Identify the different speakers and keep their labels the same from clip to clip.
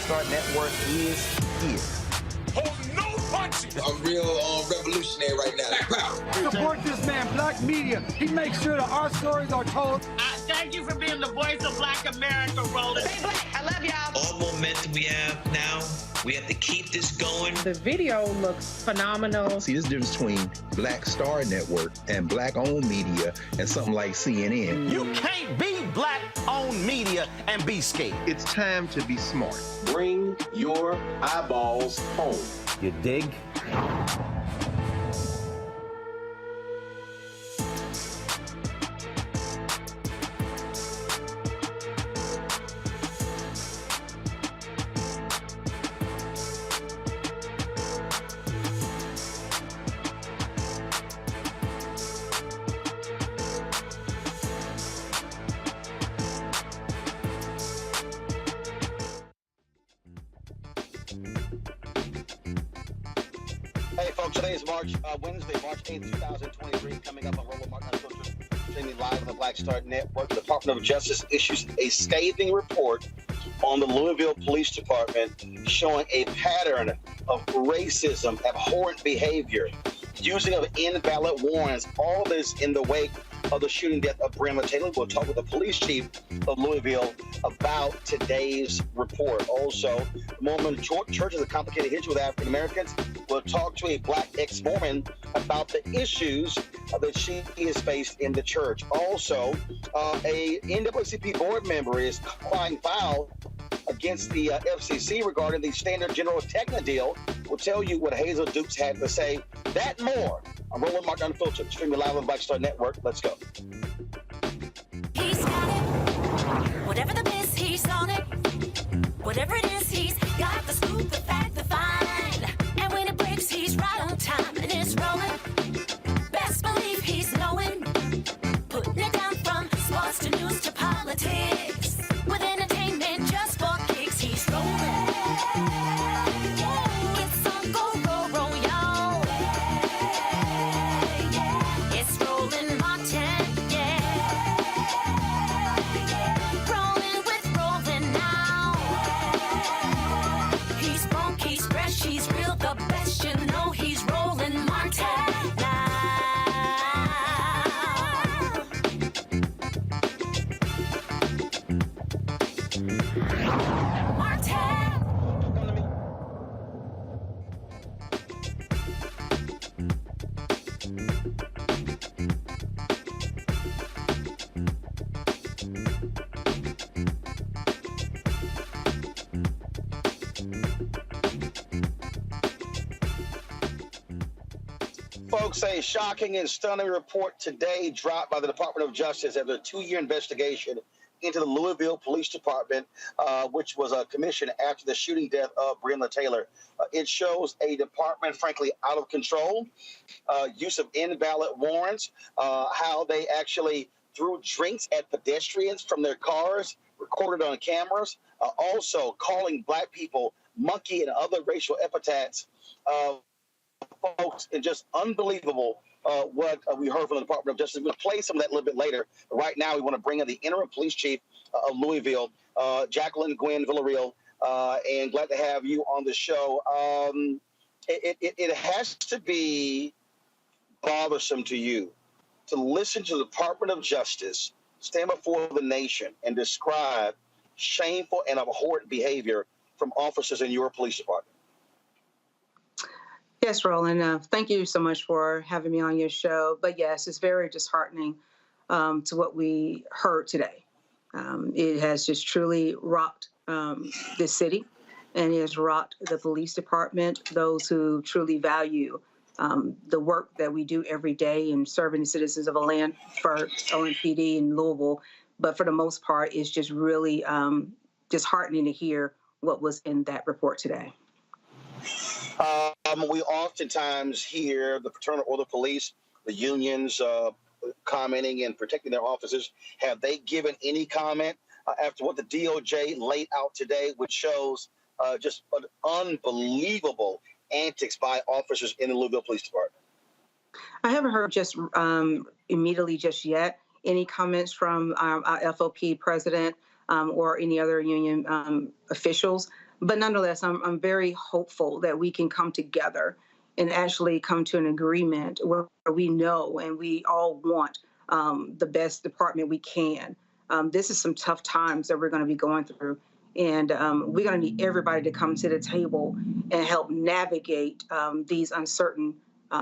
Speaker 1: Star Network is here.
Speaker 2: Hold no punches.
Speaker 3: I'm real revolutionary right now.
Speaker 4: Support this man, Black Media. He makes sure that our stories are told.
Speaker 5: Thank you for being the voice of Black America, Roland.
Speaker 6: Stay black. I love y'all.
Speaker 7: All momentum we have now, we have to keep this going.
Speaker 8: The video looks phenomenal.
Speaker 9: See, there's a difference between Black Star Network and Black-owned media and something like CNN.
Speaker 1: You can't be Black-owned media and be scared.
Speaker 9: It's time to be smart.
Speaker 10: Bring your eyeballs home.
Speaker 1: You dig?
Speaker 11: Hey folks, today is Wednesday, March 8th, 2023, coming up on Roland Martin Unfiltered, streaming live on the Black Star Network. The Department of Justice issues a scathing report on the Louisville Police Department showing a pattern of racism, abhorrent behavior, using of invalid warrants, all this in the wake of the shooting death of Breonna Taylor. We'll talk with the police chief of Louisville about today's report. Also, the Mormon Church is a complicated history with African Americans. We'll talk to a Black ex-Mormon about the issues that she has faced in the church. Also, a NAACP board member is crying foul against the FCC regarding the Standard General Tegna deal. We'll tell you what Hazel Dukes had to say. That and more on Roland Martin Unfiltered, streaming live on the Black Star Network. Let's go.
Speaker 12: He's got it. Whatever the miss, he's on it. Whatever it is, he's got the scoop, the fact, the find. And when it breaks, he's right on time and it's rolling. Best believe he's knowing. Putting it down from sports to news to politics. With entertainment just for kicks, he's rolling. It's on go, roll, y'all. It's Roland Martin, yeah. Rolling with Roland now. He's funk, he's fresh, he's real, the best, you know he's Roland Martin now.
Speaker 11: Folks, a shocking and stunning report today dropped by the Department of Justice after a 2-year investigation into the Louisville Police Department, which was commissioned after the shooting death of Breonna Taylor. It shows a department, frankly, out of control, use of invalid warrants, how they actually threw drinks at pedestrians from their cars, recorded on cameras, also calling Black people monkey and other racial epithets. Folks, and just unbelievable what we heard from the Department of Justice. We'll play some of that a little bit later. But right now, we want to bring in the Interim Police Chief of Louisville, Jacqueline Gwen Villarreal, and glad to have you on the show. It has to be bothersome to you to listen to the Department of Justice stand before the nation and describe shameful and abhorrent behavior from officers in your police department.
Speaker 13: Yes, Roland. Thank you so much for having me on your show. But yes, it's very disheartening to what we heard today. It has just truly rocked this city, and it has rocked the police department, those who truly value the work that we do every day in serving the citizens of a land first, OMPD in Louisville. But for the most part, it's just really disheartening to hear what was in that report today.
Speaker 11: We oftentimes hear the fraternal order police, the unions commenting and protecting their officers. Have they given any comment after what the DOJ laid out today, which shows just an unbelievable antics by officers in the Louisville Police Department?
Speaker 13: I haven't heard just immediately just yet any comments from our FOP president or any other union officials. But nonetheless, I'm very hopeful that we can come together and actually come to an agreement where we know and we all want the best department we can. This is some tough times that we're going to be going through. And we're going to need everybody to come to the table and help navigate these uncertain,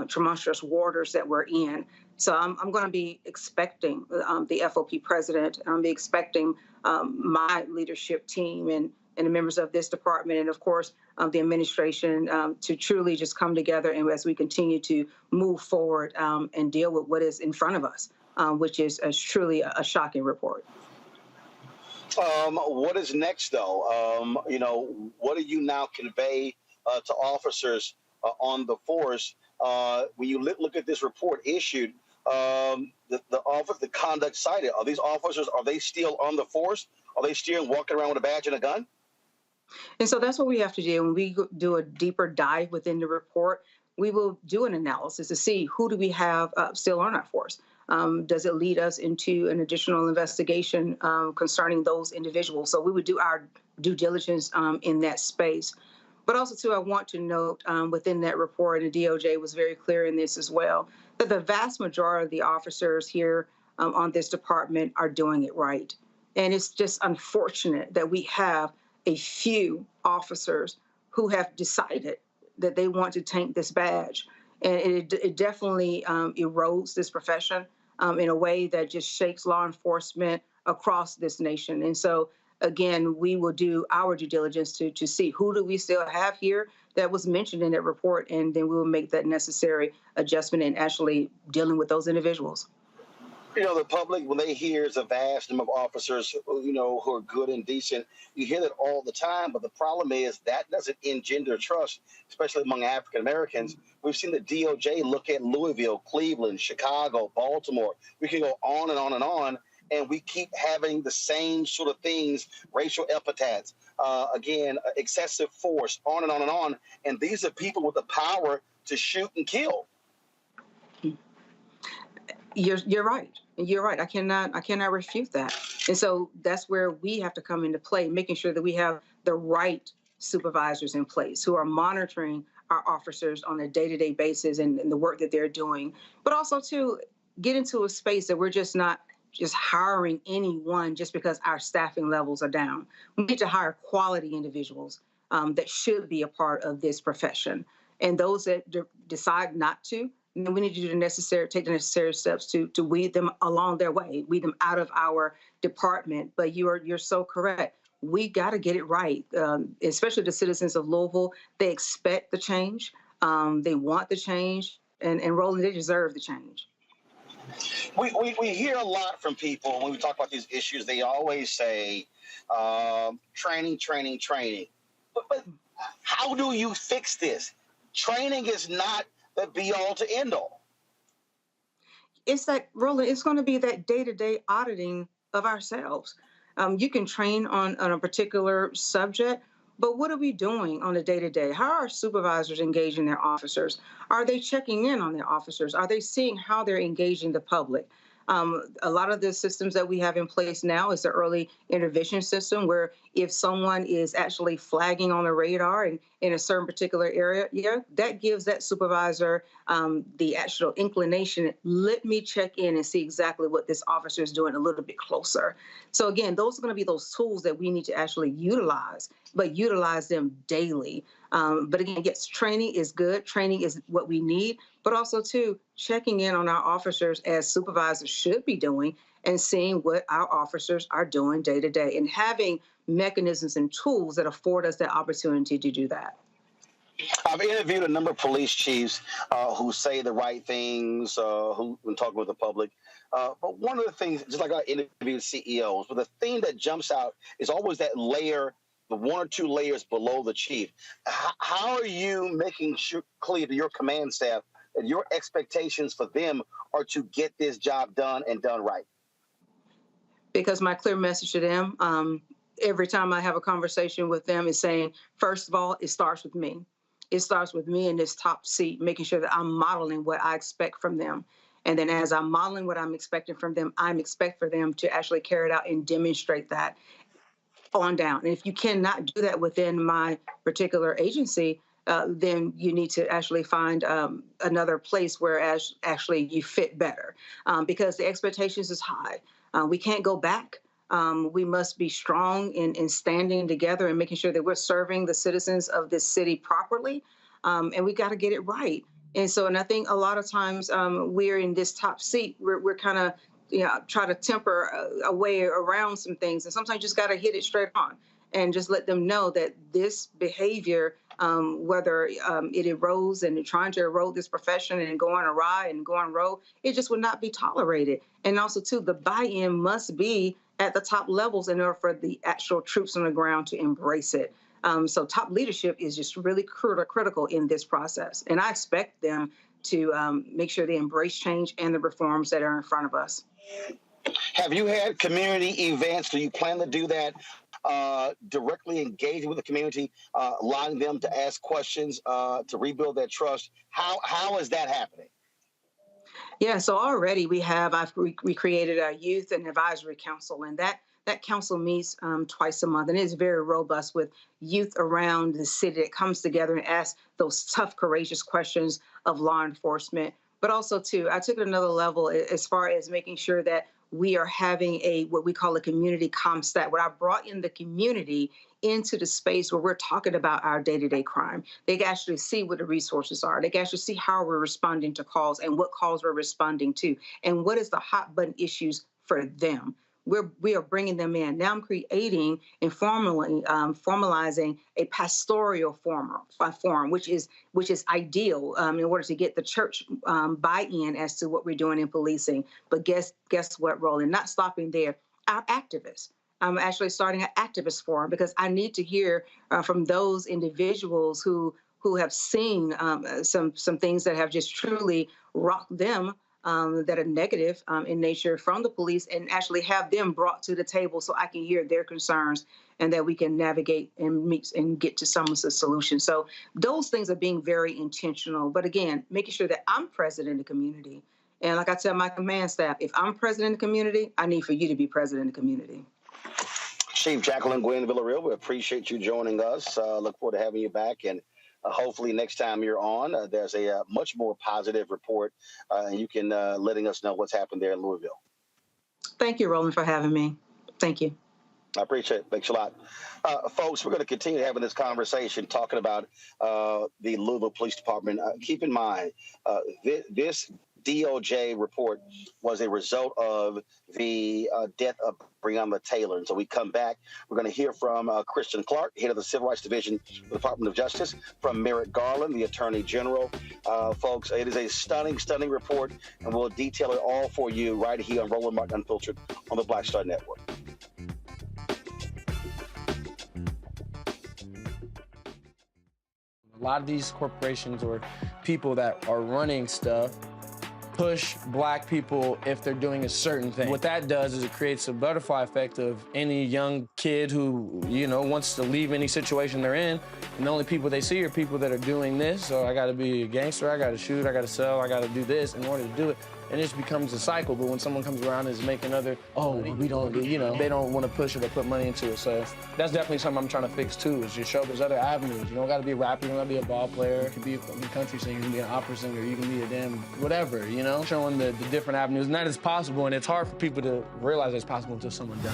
Speaker 13: tumultuous waters that we're in. So I'm going to be expecting the FOP president. I'm going to be expecting my leadership team and the members of this department, and of course, the administration, to truly just come together and as we continue to move forward and deal with what is in front of us, which is truly a shocking report.
Speaker 11: What is next, though? What do you now convey to officers on the force when you look at this report issued? The conduct cited. Are these officers? Are they still on the force? Are they still walking around with a badge and a gun?
Speaker 13: And so that's what we have to do. When we do a deeper dive within the report, we will do an analysis to see who do we have still on our force. Does it lead us into an additional investigation concerning those individuals? So we would do our due diligence in that space. But also, too, I want to note within that report, and the DOJ was very clear in this as well, that the vast majority of the officers here on this department are doing it right. And it's just unfortunate that we have a few officers who have decided that they want to taint this badge. And it definitely erodes this profession in a way that just shakes law enforcement across this nation. And so, again, we will do our due diligence to see who do we still have here that was mentioned in that report, and then we will make that necessary adjustment in actually dealing with those individuals.
Speaker 11: The public, when they hear it's a vast number of officers, who are good and decent, you hear that all the time. But the problem is that doesn't engender trust, especially among African Americans. We've seen the DOJ look at Louisville, Cleveland, Chicago, Baltimore. We can go on and on and on. And we keep having the same sort of things, racial epithets, excessive force, on and on and on. And these are people with the power to shoot and kill.
Speaker 13: You're right. You're right. I cannot refute that. And so that's where we have to come into play, making sure that we have the right supervisors in place who are monitoring our officers on a day-to-day basis and the work that they're doing. But also, to get into a space that we're just not just hiring anyone just because our staffing levels are down. We need to hire quality individuals that should be a part of this profession. And those that decide not to, then we need to take the necessary steps to weed them along their way, weed them out of our department. But you're so correct. We got to get it right, especially the citizens of Louisville. They expect the change. They want the change. And Roland, they deserve the change.
Speaker 11: We hear a lot from people when we talk about these issues. They always say training. But how do you fix this? Training is not the be-all to end-all.
Speaker 13: It's that, Roland, it's going to be that day-to-day auditing of ourselves. You can train on a particular subject, but what are we doing on a day-to-day? How are our supervisors engaging their officers? Are they checking in on their officers? Are they seeing how they're engaging the public? A lot of the systems that we have in place now is the early intervention system, where if someone is actually flagging on the radar in a certain particular area, that gives that supervisor the actual inclination. Let me check in and see exactly what this officer is doing a little bit closer. So again, those are going to be those tools that we need to actually utilize, but utilize them daily. But again, yes, training is good. Training is what we need, but also, too, checking in on our officers as supervisors should be doing and seeing what our officers are doing day to day and having mechanisms and tools that afford us that opportunity to do that.
Speaker 11: I've interviewed a number of police chiefs who say the right things, who when talking with the public. But one of the things, just like I interviewed CEOs, but the thing that jumps out is always that layer, the one or two layers below the chief. How are you making sure clear to your command staff that your expectations for them are to get this job done and done right?
Speaker 13: Because my clear message to them, every time I have a conversation with them, is saying, first of all, it starts with me. It starts with me in this top seat, making sure that I'm modeling what I expect from them. And then as I'm modeling what I'm expecting from them, I'm expect for them to actually carry it out and demonstrate that. on down. And if you cannot do that within my particular agency, then you need to actually find another place where actually you fit better, because the expectations is high. We can't go back. We must be strong in standing together and making sure that we're serving the citizens of this city properly, and we got to get it right. And so, and I think a lot of times we're in this top seat, we're kind of, try to temper a way around some things. And sometimes you just got to hit it straight on and just let them know that this behavior, whether it erodes and trying to erode this profession and go on awry and go on road, it just would not be tolerated. And also, too, the buy-in must be at the top levels in order for the actual troops on the ground to embrace it. So top leadership is just really critical in this process. And I expect them to make sure they embrace change and the reforms that are in front of us.
Speaker 11: Have you had community events? Do you plan to do that? Directly engaging with the community, allowing them to ask questions, to rebuild their trust. How is that happening?
Speaker 13: Yeah, so already we created a youth and advisory council, and that council meets twice a month, and it is very robust with youth around the city that comes together and asks those tough, courageous questions of law enforcement. But also, too, I took it another level as far as making sure that we are having what we call a community ComStat, where I brought in the community into the space where we're talking about our day-to-day crime. They can actually see what the resources are. They can actually see how we're responding to calls and what calls we're responding to, and what is the hot button issues for them. We are bringing them in. Now I'm creating and formalizing a pastoral forum, which is ideal in order to get the church buy-in as to what we're doing in policing. But guess what, Roland? Not stopping there. Our activists. I'm actually starting an activist forum because I need to hear from those individuals who have seen some things that have just truly rocked them, that are negative in nature from the police, and actually have them brought to the table so I can hear their concerns and that we can navigate and meet and get to some of the solutions. So those things are being very intentional. But again, making sure that I'm present in the community. And like I tell my command staff, if I'm present in the community, I need for you to be present in the community.
Speaker 11: Chief Jacqueline Gwen Villarreal, we appreciate you joining us. Look forward to having you back. And hopefully next time you're on, there's a much more positive report, and you can letting us know what's happened there in Louisville. Thank you, Roland, for having me. Thank you. I appreciate it. Thanks a lot. Folks, we're going to continue having this conversation, talking about the Louisville Police Department. Keep in mind, this DOJ report was a result of the death of Breonna Taylor. And so we come back, we're going to hear from Christian Clark, head of the Civil Rights Division of the Department of Justice, from Merrick Garland, the Attorney General. Folks, it is a stunning, stunning report, and we'll detail it all for you right here on Roland Martin Unfiltered on the Black Star Network.
Speaker 6: A lot of these corporations or people that are running stuff push black people if they're doing a certain thing. What that does is it creates a butterfly effect of any young kid who, wants to leave any situation they're in, and the only people they see are people that are doing this. So I gotta be a gangster, I gotta shoot, I gotta sell, I gotta do this in order to do it. And it just becomes a cycle. But when someone comes around and is making we don't do, they don't want to push it or put money into it. So that's definitely something I'm trying to fix too, is just show there's other avenues. You don't got to be a rapper, you don't got to be a ball player. You can be a country singer, you can be an opera singer, you can be a damn whatever, showing the different avenues. And that is possible, and it's hard for people to realize it's possible until someone does.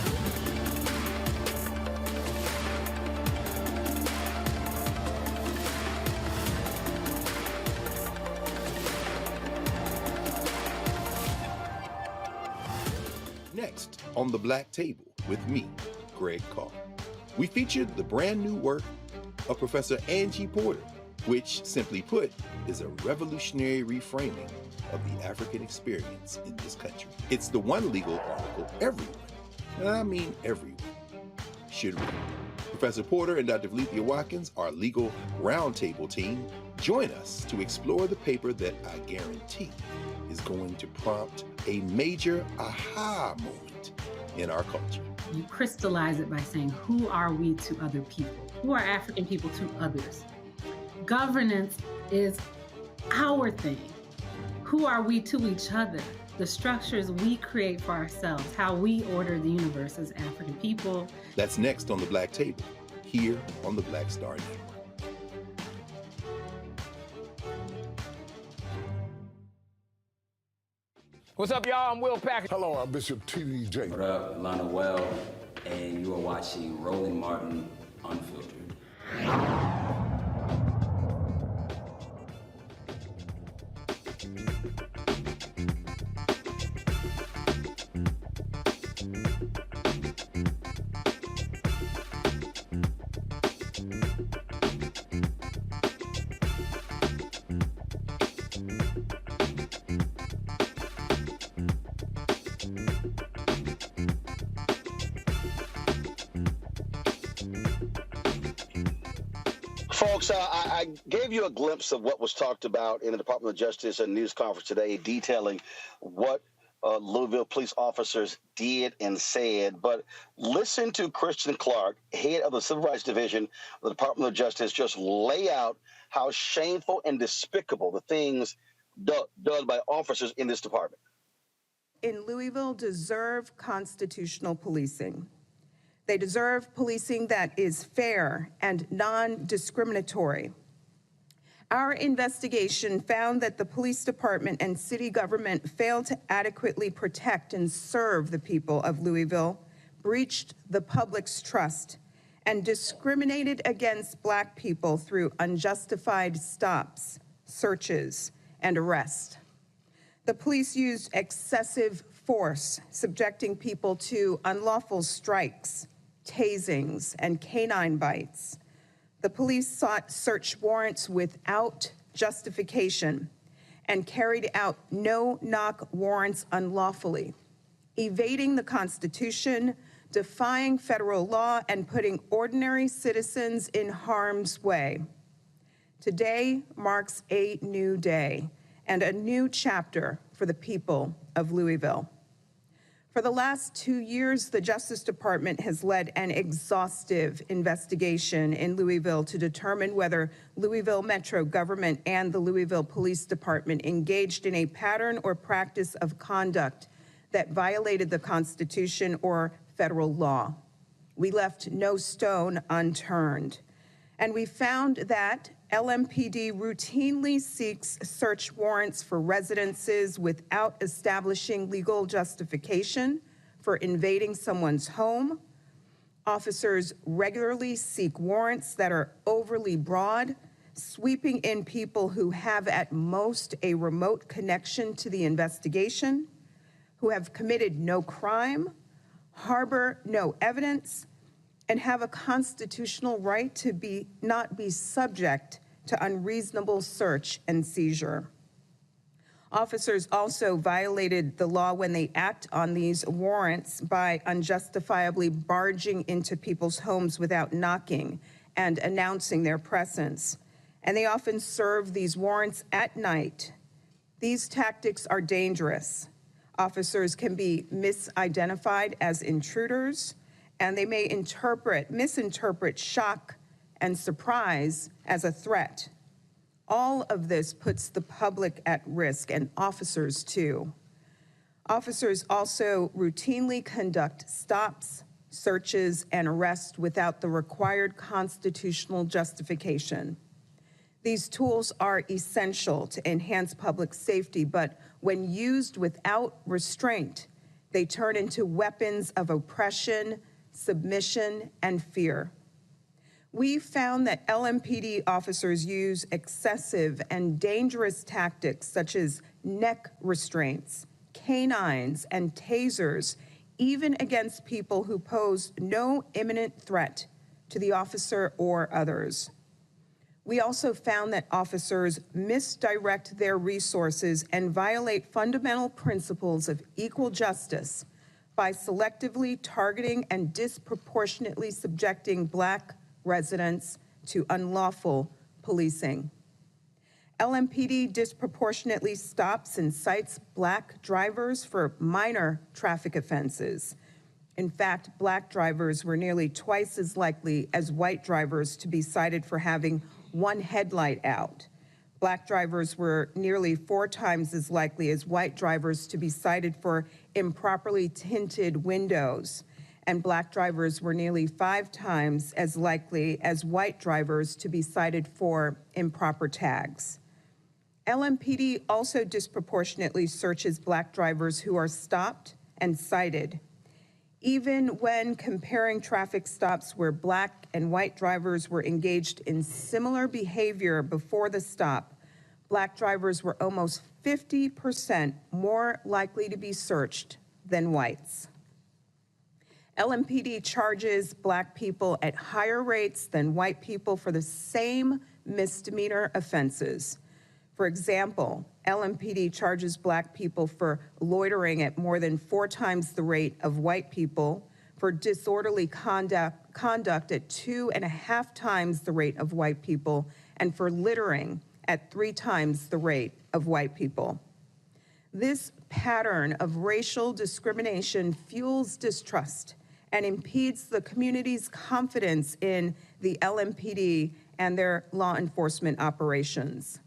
Speaker 14: Next on The Black Table with me, Greg Carr, we featured the brand new work of Professor Angie Porter, which, simply put, is a revolutionary reframing of the African experience in this country. It's the one legal article everyone, and I mean everyone, should read. Professor Porter and Dr. Valencia Watkins, our legal roundtable team, join us to explore the paper that I guarantee is going to prompt a major aha moment in our culture.
Speaker 15: You crystallize it by saying, who are we to other people? Who are African people to others? Governance is our thing. Who are we to each other? the structures we create for ourselves, how we order the universe as African people.
Speaker 14: That's next on the Black Table, here on the Black Star Network.
Speaker 16: What's up, y'all? I'm Will Packer.
Speaker 2: Hello, I'm Bishop T.D.J.
Speaker 17: What up, Lana Well, and you are watching Roland Martin Unfiltered.
Speaker 11: Folks, I gave you a glimpse of what was talked about in the Department of Justice and news conference today, detailing what Louisville police officers did and said. But listen to Christian Clark, head of the Civil Rights Division of the Department of Justice, just lay out how shameful and despicable the things done by officers in this department.
Speaker 18: In Louisville deserve constitutional policing. They deserve policing that is fair and non-discriminatory. Our investigation found that the police department and city government failed to adequately protect and serve the people of Louisville, breached the public's trust, and discriminated against Black people through unjustified stops, searches, and arrests. The police used excessive force, subjecting people to unlawful strikes, tasings, and canine bites. The police sought search warrants without justification and carried out no-knock warrants unlawfully, evading the Constitution, defying federal law, and putting ordinary citizens in harm's way. Today marks a new day and a new chapter for the people of Louisville. For the last 2 years, the Justice Department has led an exhaustive investigation in Louisville to determine whether Louisville Metro government and the Louisville Police Department engaged in a pattern or practice of conduct that violated the Constitution or federal law. We left no stone unturned, and we found that LMPD routinely seeks search warrants for residences without establishing legal justification for invading someone's home. Officers regularly seek warrants that are overly broad, sweeping in people who have at most a remote connection to the investigation, who have committed no crime, harbor no evidence, and have a constitutional right to not be subject to unreasonable search and seizure. Officers also violated the law when they act on these warrants by unjustifiably barging into people's homes without knocking and announcing their presence. And they often serve these warrants at night. These tactics are dangerous. Officers can be misidentified as intruders, and they may misinterpret shock and surprise as a threat. All of this puts the public at risk, and officers too. Officers also routinely conduct stops, searches, and arrests without the required constitutional justification. These tools are essential to enhance public safety, but when used without restraint, they turn into weapons of oppression, submission, and fear. We found that LMPD officers use excessive and dangerous tactics such as neck restraints, canines, and tasers, even against people who pose no imminent threat to the officer or others. We also found that officers misdirect their resources and violate fundamental principles of equal justice by selectively targeting and disproportionately subjecting Black residents to unlawful policing. LMPD disproportionately stops and cites Black drivers for minor traffic offenses. In fact, Black drivers were nearly twice as likely as white drivers to be cited for having one headlight out. Black drivers were nearly 4 times as likely as white drivers to be cited for improperly tinted windows, and Black drivers were nearly 5 times as likely as white drivers to be cited for improper tags. LMPD also disproportionately searches Black drivers who are stopped and cited. Even when comparing traffic stops where Black and white drivers were engaged in similar behavior before the stop, Black drivers were almost 50% more likely to be searched than whites. LMPD charges Black people at higher rates than white people for the same misdemeanor offenses. For example, LMPD charges Black people for loitering at more than 4 times the rate of white people, for disorderly conduct at 2.5 times the rate of white people, and for littering at 3 times the rate of white people. This pattern of racial discrimination fuels distrust and impedes the community's confidence in the LMPD and their law enforcement operations.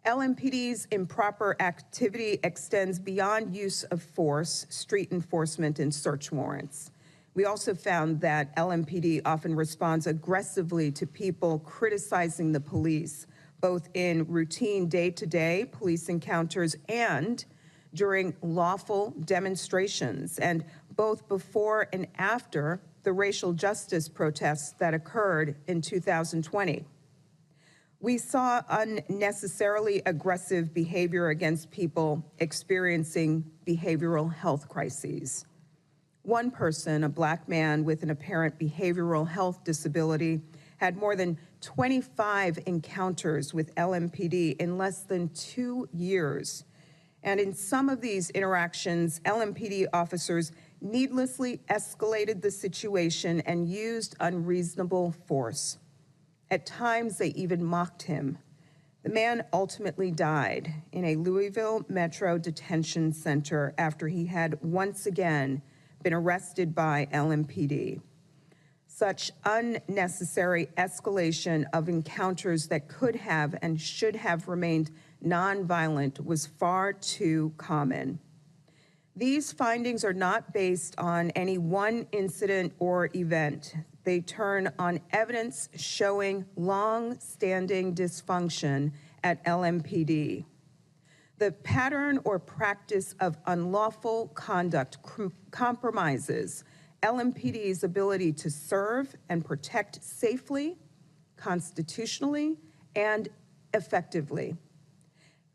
Speaker 18: LMPD's improper activity extends beyond use of force, street enforcement, and search warrants. We also found that LMPD often responds aggressively to people criticizing the police, both in routine day-to-day police encounters and during lawful demonstrations, and both before and after the racial justice protests that occurred in 2020. We saw unnecessarily aggressive behavior against people experiencing behavioral health crises. One person, a Black man with an apparent behavioral health disability, had more than 25 encounters with LMPD in less than 2 years. And in some of these interactions, LMPD officers needlessly escalated the situation and used unreasonable force. At times, they even mocked him. The man ultimately died in a Louisville Metro detention center after he had once again been arrested by LMPD. Such unnecessary escalation of encounters that could have and should have remained nonviolent was far too common. These findings are not based on any one incident or event. They turn on evidence showing long-standing dysfunction at LMPD. The pattern or practice of unlawful conduct compromises LMPD's ability to serve and protect safely, constitutionally, and effectively.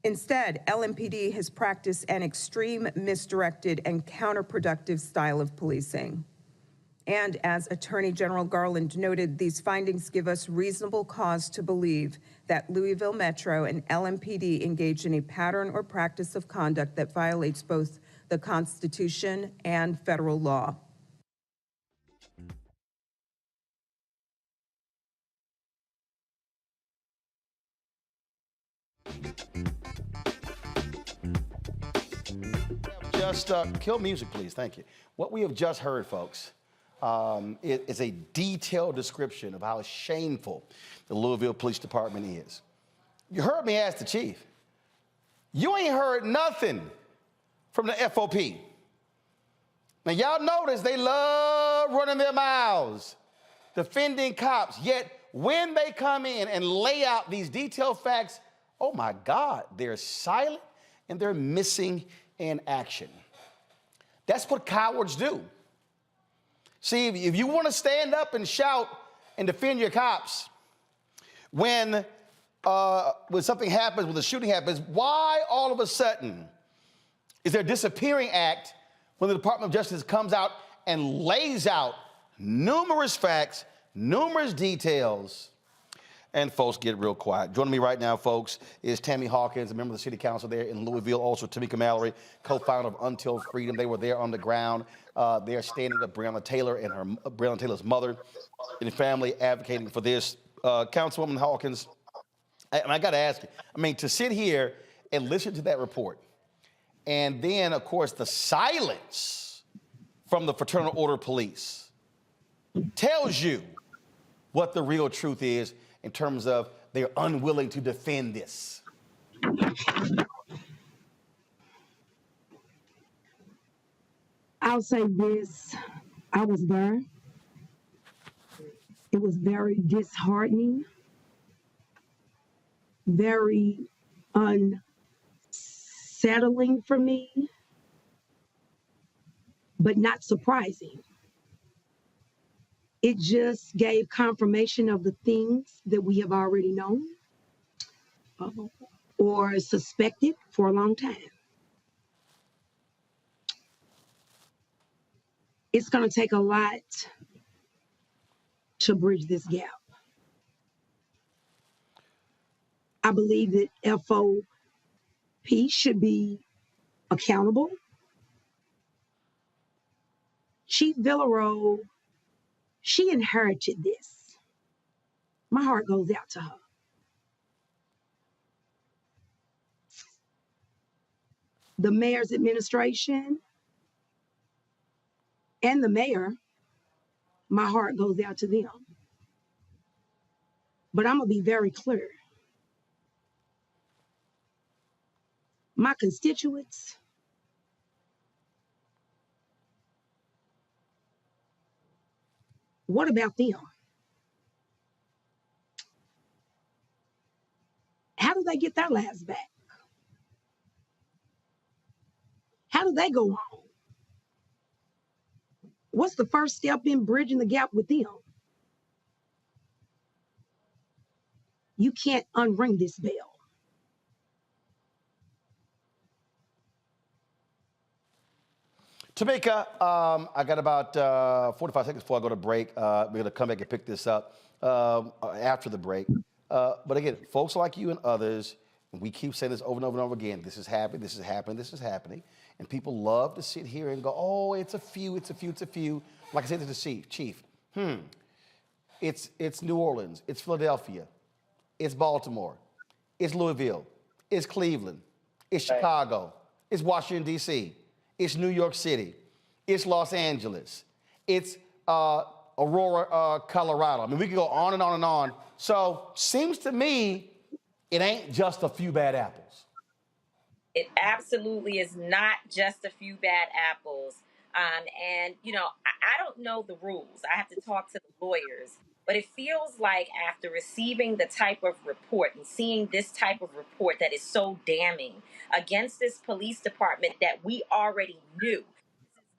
Speaker 18: Instead, LMPD has practiced an extreme, misdirected, and counterproductive style of policing. And as Attorney General Garland noted, these findings give us reasonable cause to believe that Louisville Metro and LMPD engage in a pattern or practice of conduct that violates both the Constitution and federal law.
Speaker 1: Just kill music, please. Thank you. What we have just heard, folks, is a detailed description of how shameful the Louisville Police Department is. You heard me ask the chief. You ain't heard nothing from the FOP. Now, y'all notice they love running their mouths, defending cops, yet when they come in and lay out these detailed facts, oh my God, they're silent and they're missing in action. That's what cowards do. See, if you want to stand up and shout and defend your cops when something happens, when the shooting happens, why all of a sudden is there a disappearing act when the Department of Justice comes out and lays out numerous facts, numerous details, and folks get real quiet. Joining me right now, folks, is Tammy Hawkins, a member of the City Council there in Louisville, also Tamika Mallory, co-founder of Until Freedom. They were there on the ground. They're standing with Breonna Taylor and Breonna Taylor's mother and family advocating for this. Councilwoman Hawkins, and I got to ask you, I mean, to sit here and listen to that report, and then, of course, the silence from the Fraternal Order Police tells you what the real truth is in terms of they're unwilling to defend this.
Speaker 19: I'll say this, I was there. It was very disheartening, very unsettling for me, but not surprising. It just gave confirmation of the things that we have already known or suspected for a long time. It's going to take a lot to bridge this gap. I believe that FOP should be accountable. Chief Villaro, she inherited this. My heart goes out to her. The mayor's administration and the mayor, my heart goes out to them. But I'm gonna be very clear. My constituents, what about them? How do they get their lives back? How do they go on? What's the first step in bridging the gap with them? You can't unring this bell.
Speaker 1: Tamika, I got about 45 seconds before I go to break. We're going to come back and pick this up after the break. But again, folks like you and others, we keep saying this over and over and over again. This is happening, this is happening, this is happening. And people love to sit here and go, oh, it's a few, it's a few, it's a few. Like I said to the chief, it's New Orleans, it's Philadelphia, it's Baltimore, it's Louisville, it's Cleveland, it's Chicago, it's Washington, D.C., it's New York City, it's Los Angeles, it's Aurora, Colorado. I mean, we could go on and on and on. So seems to me it ain't just a few bad apples.
Speaker 20: It absolutely is not just a few bad apples. And, you know, I don't know the rules. I have to talk to the lawyers. But it feels like after receiving the type of report and seeing this type of report that is so damning against this police department that we already knew,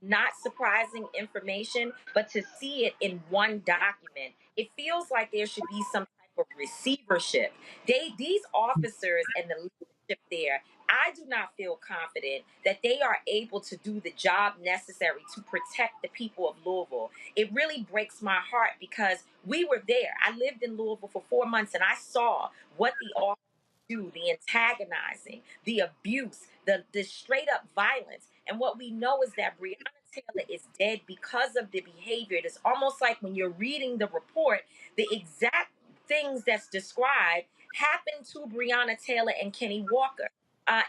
Speaker 20: not surprising information, but to see it in one document, it feels like there should be some type of receivership. These officers and the leadership there, I do not feel confident that they are able to do the job necessary to protect the people of Louisville. It really breaks my heart because we were there. I lived in Louisville for 4 months and I saw what the officers do, the antagonizing, the abuse, the straight up violence. And what we know is that Breonna Taylor is dead because of the behavior. It is almost like when you're reading the report, the exact things that's described happened to Breonna Taylor and Kenny Walker.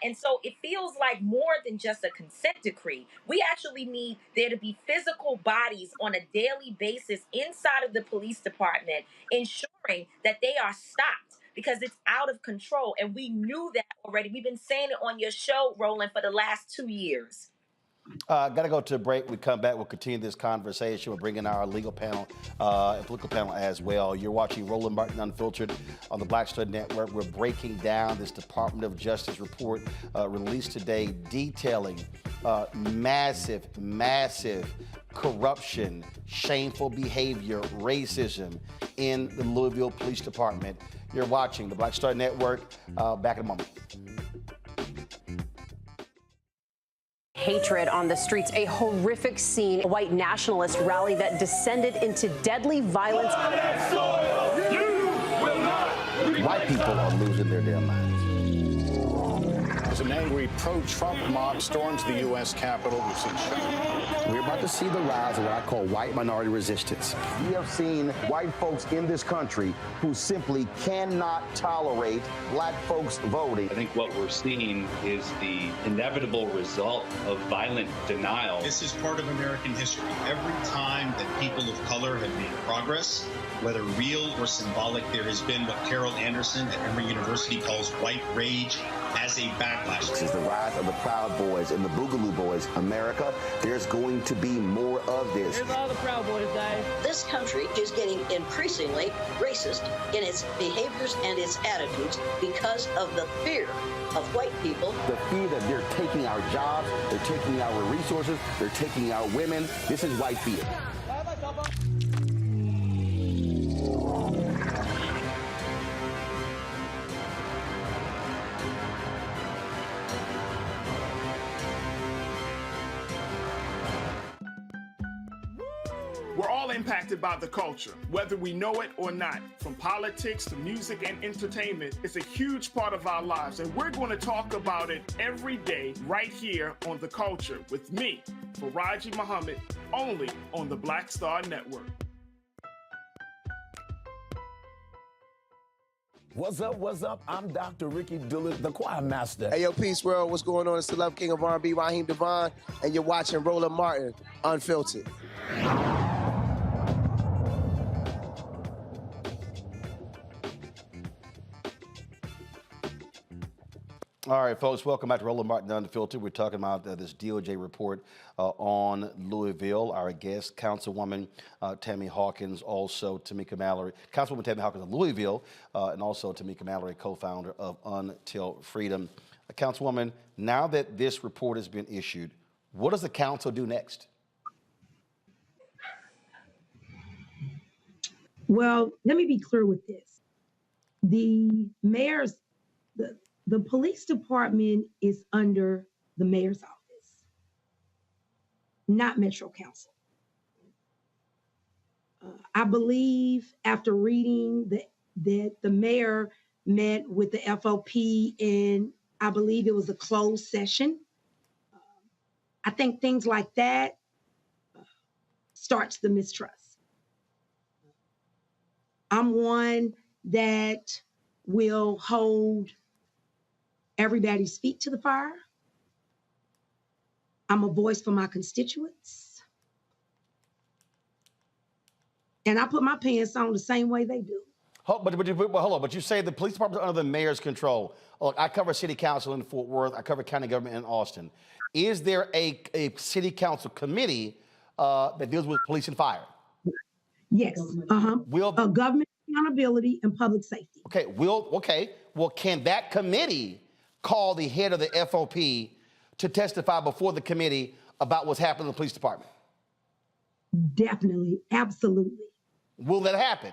Speaker 20: And so it feels like more than just a consent decree. We actually need there to be physical bodies on a daily basis inside of the police department, ensuring that they are stopped because it's out of control. And we knew that already. We've been saying it on your show, Roland, for the last 2 years.
Speaker 1: Got to go to a break. We come back. We'll continue this conversation. We'll bring in our legal panel and political panel as well. You're watching Roland Martin Unfiltered on the Black Stud Network. We're breaking down this Department of Justice report released today detailing massive corruption, shameful behavior, racism in the Louisville Police Department. You're watching the Black Stud Network. Back in a moment.
Speaker 21: Hatred on the streets, a horrific scene, a white nationalist rally that descended into deadly violence.
Speaker 1: White people are losing their damn minds.
Speaker 22: As an angry pro-Trump mob storms the U.S. Capitol, we've seen
Speaker 1: We're about to see the rise of what I call white minority resistance.
Speaker 11: We have seen white folks in this country who simply cannot tolerate black folks voting.
Speaker 3: I think what we're seeing is the inevitable result of violent denial.
Speaker 22: This is part of American history. Every time that people of color have made progress, whether real or symbolic, there has been what Carol Anderson at Emory University calls white rage as a backlash.
Speaker 11: This is the rise of the Proud Boys and the Boogaloo Boys. America, there's going to be more of this.
Speaker 23: Here's all the Proud Boys, guys.
Speaker 24: This country is getting increasingly racist in its behaviors and its attitudes because of the fear of white people.
Speaker 11: The fear that they're taking our jobs, they're taking our resources, they're taking our women. This is white fear.
Speaker 2: We're all impacted by the culture, whether we know it or not. From politics to music and entertainment, it's a huge part of our lives, and we're going to talk about it every day right here on The Culture with me, Faraji Muhammad, only on the Black Star Network.
Speaker 25: What's up, what's up? I'm Dr. Ricky Dillard, the choir master.
Speaker 26: Hey, yo, Peace World, what's going on? It's the Love King of R&B, Raheem Devon, and you're watching Roland Martin, Unfiltered.
Speaker 1: All right, folks, welcome back to Roland Martin Unfiltered. We're talking about this DOJ report on Louisville. Our guest, Councilwoman Tammy Hawkins, also Tamika Mallory. Councilwoman Tammy Hawkins of Louisville, and also Tamika Mallory, co-founder of Until Freedom. Councilwoman, now that this report has been issued, what does the council do next?
Speaker 19: Well, let me be clear with this. The police department is under the mayor's office, not Metro Council. I believe after reading that the mayor met with the FOP, and I believe it was a closed session. I think things like that starts the mistrust. I'm one that will hold everybody's feet to the fire. I'm a voice for my constituents. And I put my pants on the same way they do.
Speaker 1: Hold on, but you say the police department is under the mayor's control. Look, I cover city council in Fort Worth. I cover county government in Austin. Is there a city council committee that deals with police and fire?
Speaker 19: Yes. Government accountability and public safety.
Speaker 1: Okay. Well, can that committee call the head of the FOP to testify before the committee about what's happened in the police department?
Speaker 19: Definitely. Absolutely.
Speaker 1: Will that happen?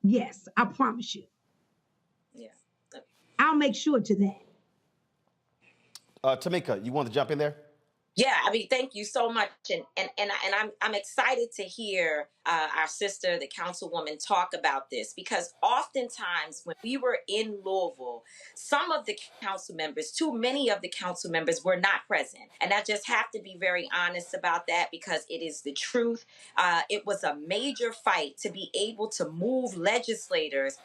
Speaker 19: Yes, I promise you.
Speaker 20: Yeah.
Speaker 19: I'll make sure to that.
Speaker 1: Tamika, you want to jump in there?
Speaker 20: Yeah, I mean, thank you so much, and I'm excited to hear our sister, the councilwoman, talk about this, because oftentimes when we were in Louisville, some of the council members, too many of the council members, were not present, and I just have to be very honest about that because it is the truth. It was a major fight to be able to move legislators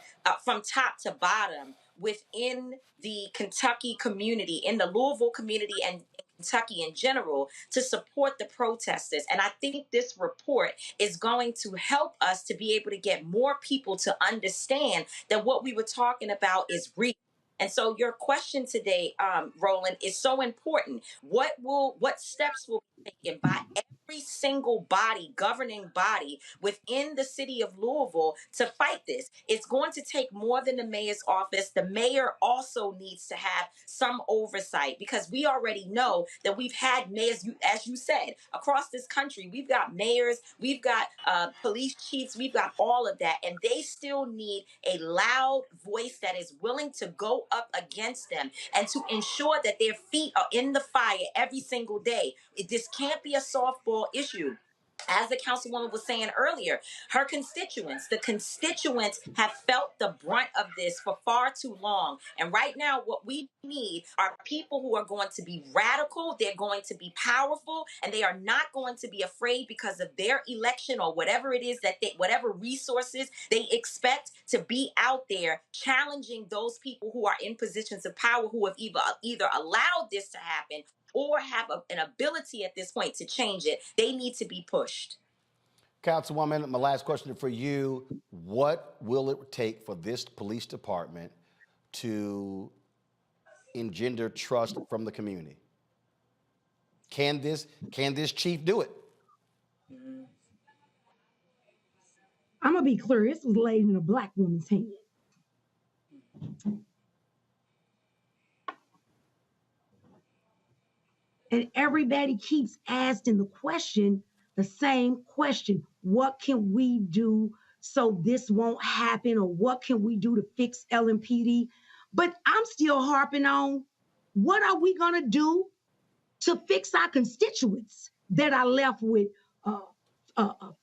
Speaker 20: from top to bottom within the Kentucky community, in the Louisville community, and Kentucky in general, to support the protesters. And I think this report is going to help us to be able to get more people to understand that what we were talking about is real. And so your question today, Roland, is so important. What steps will be taken by every single governing body within the city of Louisville to fight this? It's going to take more than the mayor's office. The mayor also needs to have some oversight, because we already know that we've had mayors, as you said, across this country. We've got mayors, we've got police chiefs, we've got all of that, and they still need a loud voice that is willing to go up against them and to ensure that their feet are in the fire every single day. This can't be a softball issue. as the councilwoman was saying earlier, her constituents, the constituents have felt the brunt of this for far too long. And right now, what we need are people who are going to be radical, they're going to be powerful, and they are not going to be afraid because of their election or whatever it is that whatever resources they expect to be out there challenging those people who are in positions of power who have either allowed this to happen or have an ability at this point to change it. They need to be pushed.
Speaker 1: Councilwoman, my last question for you. What will it take for this police department to engender trust from the community? Can this chief do it?
Speaker 19: I'm going to be clear. This was laid in a Black woman's hand. And everybody keeps asking the same question. What can we do so this won't happen? Or what can we do to fix LMPD? But I'm still harping on, what are we going to do to fix our constituents that are left with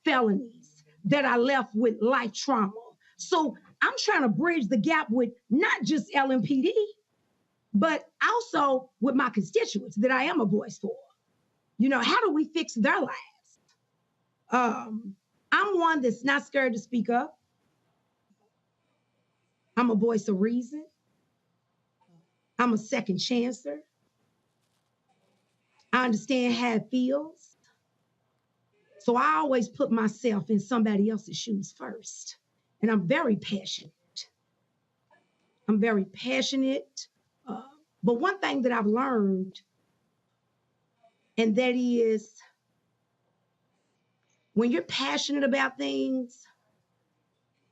Speaker 19: felonies, that are left with life trauma? So I'm trying to bridge the gap with not just LMPD, but also with my constituents that I am a voice for. You know, how do we fix their lives? I'm one that's not scared to speak up. I'm a voice of reason. I'm a second chancer. I understand how it feels. So I always put myself in somebody else's shoes first. And I'm very passionate. But one thing that I've learned, and that is, when you're passionate about things,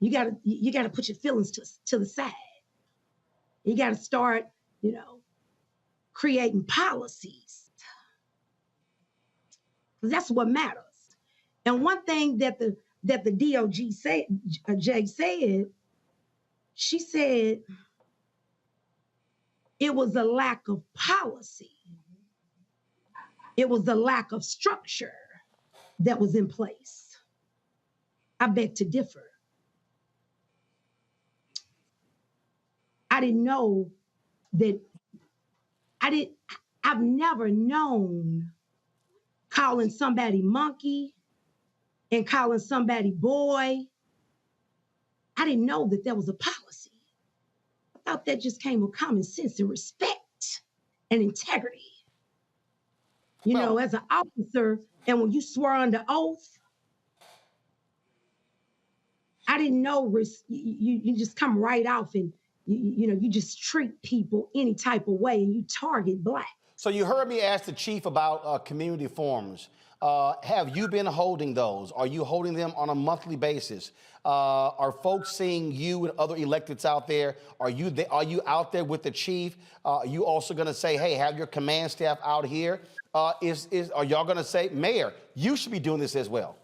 Speaker 19: you gotta put your feelings to the side. You gotta start, creating policies. Because that's what matters. And one thing that the DOJ said, she said it was a lack of policy. It was a lack of structure that was in place. I beg to differ. I didn't know that, I've never known calling somebody monkey and calling somebody boy. I didn't know that there was a policy. I thought that just came with common sense and respect and integrity. You know, as an officer, and when you swear under oath, I didn't know you just come right off and you just treat people any type of way and you target Black.
Speaker 1: So you heard me ask the chief about community forums. Have you been holding those? Are you holding them on a monthly basis? Are folks seeing you and other electeds out there? Are you out there with the chief? Are you also going to say, hey, have your command staff out here? Are y'all going to say, Mayor, you should be doing this as well?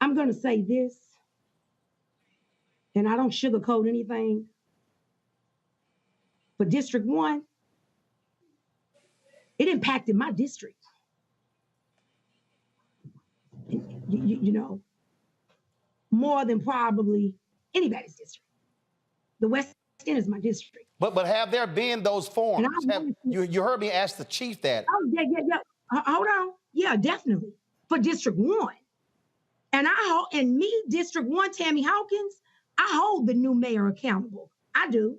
Speaker 19: I'm going to say this, and I don't sugarcoat anything. For District 1, it impacted my district. More than probably anybody's district. The West End is my district.
Speaker 1: But have there been those forums? You heard me ask the chief that.
Speaker 19: Oh, yeah. Hold on. Yeah, definitely. For District 1. And me, District 1, Tammy Hawkins, I hold the new mayor accountable. I do.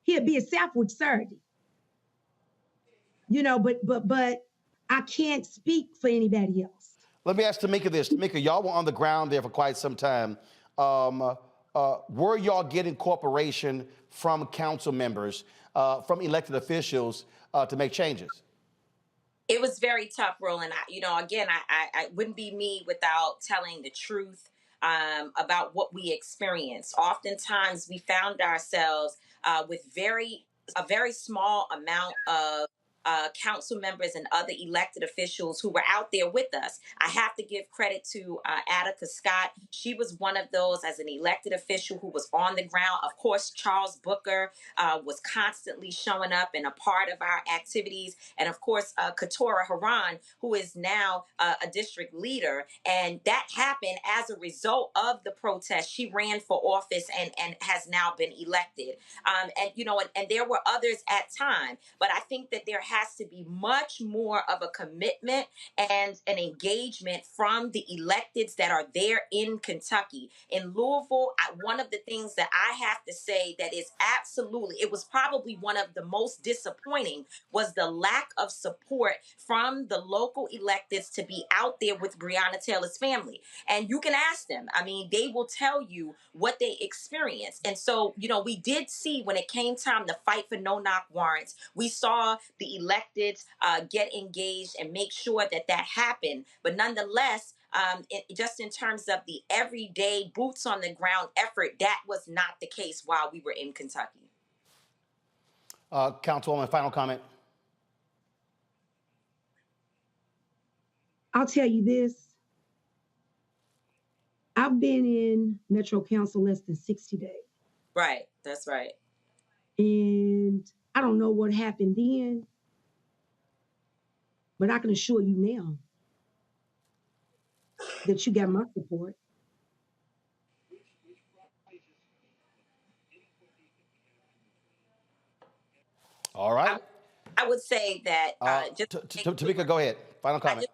Speaker 19: He'll be a Southwick Saturday. But I can't speak for anybody else.
Speaker 1: Let me ask Tamika this. Tamika, y'all were on the ground there for quite some time. Were y'all getting cooperation from council members, from elected officials to make changes?
Speaker 20: It was very tough, Roland. I wouldn't be me without telling the truth about what we experienced. Oftentimes, we found ourselves with a very small amount of council members and other elected officials who were out there with us. I have to give credit to Attica Scott. She was one of those as an elected official who was on the ground. Of course, Charles Booker was constantly showing up and a part of our activities. And of course, Keturah Haran, who is now a district leader. And that happened as a result of the protest. She ran for office and has now been elected. And there were others at time, but I think that there has to be much more of a commitment and an engagement from the electeds that are there in Kentucky. In Louisville, one of the things that I have to say that is absolutely, it was probably one of the most disappointing, was the lack of support from the local electeds to be out there with Breonna Taylor's family. And you can ask them. I mean, they will tell you what they experienced. And so, we did see when it came time to fight for no-knock warrants, we saw the electeds get engaged and make sure that happened. But nonetheless, just in terms of the everyday boots on the ground effort, that was not the case while we were in Kentucky.
Speaker 1: Councilwoman, final comment.
Speaker 19: I'll tell you this. I've been in Metro Council less than 60 days.
Speaker 20: Right, that's right.
Speaker 19: And I don't know what happened then, but I can assure you now that you got my support.
Speaker 1: All right.
Speaker 20: I would say that
Speaker 1: Tamika, go ahead. Final comment.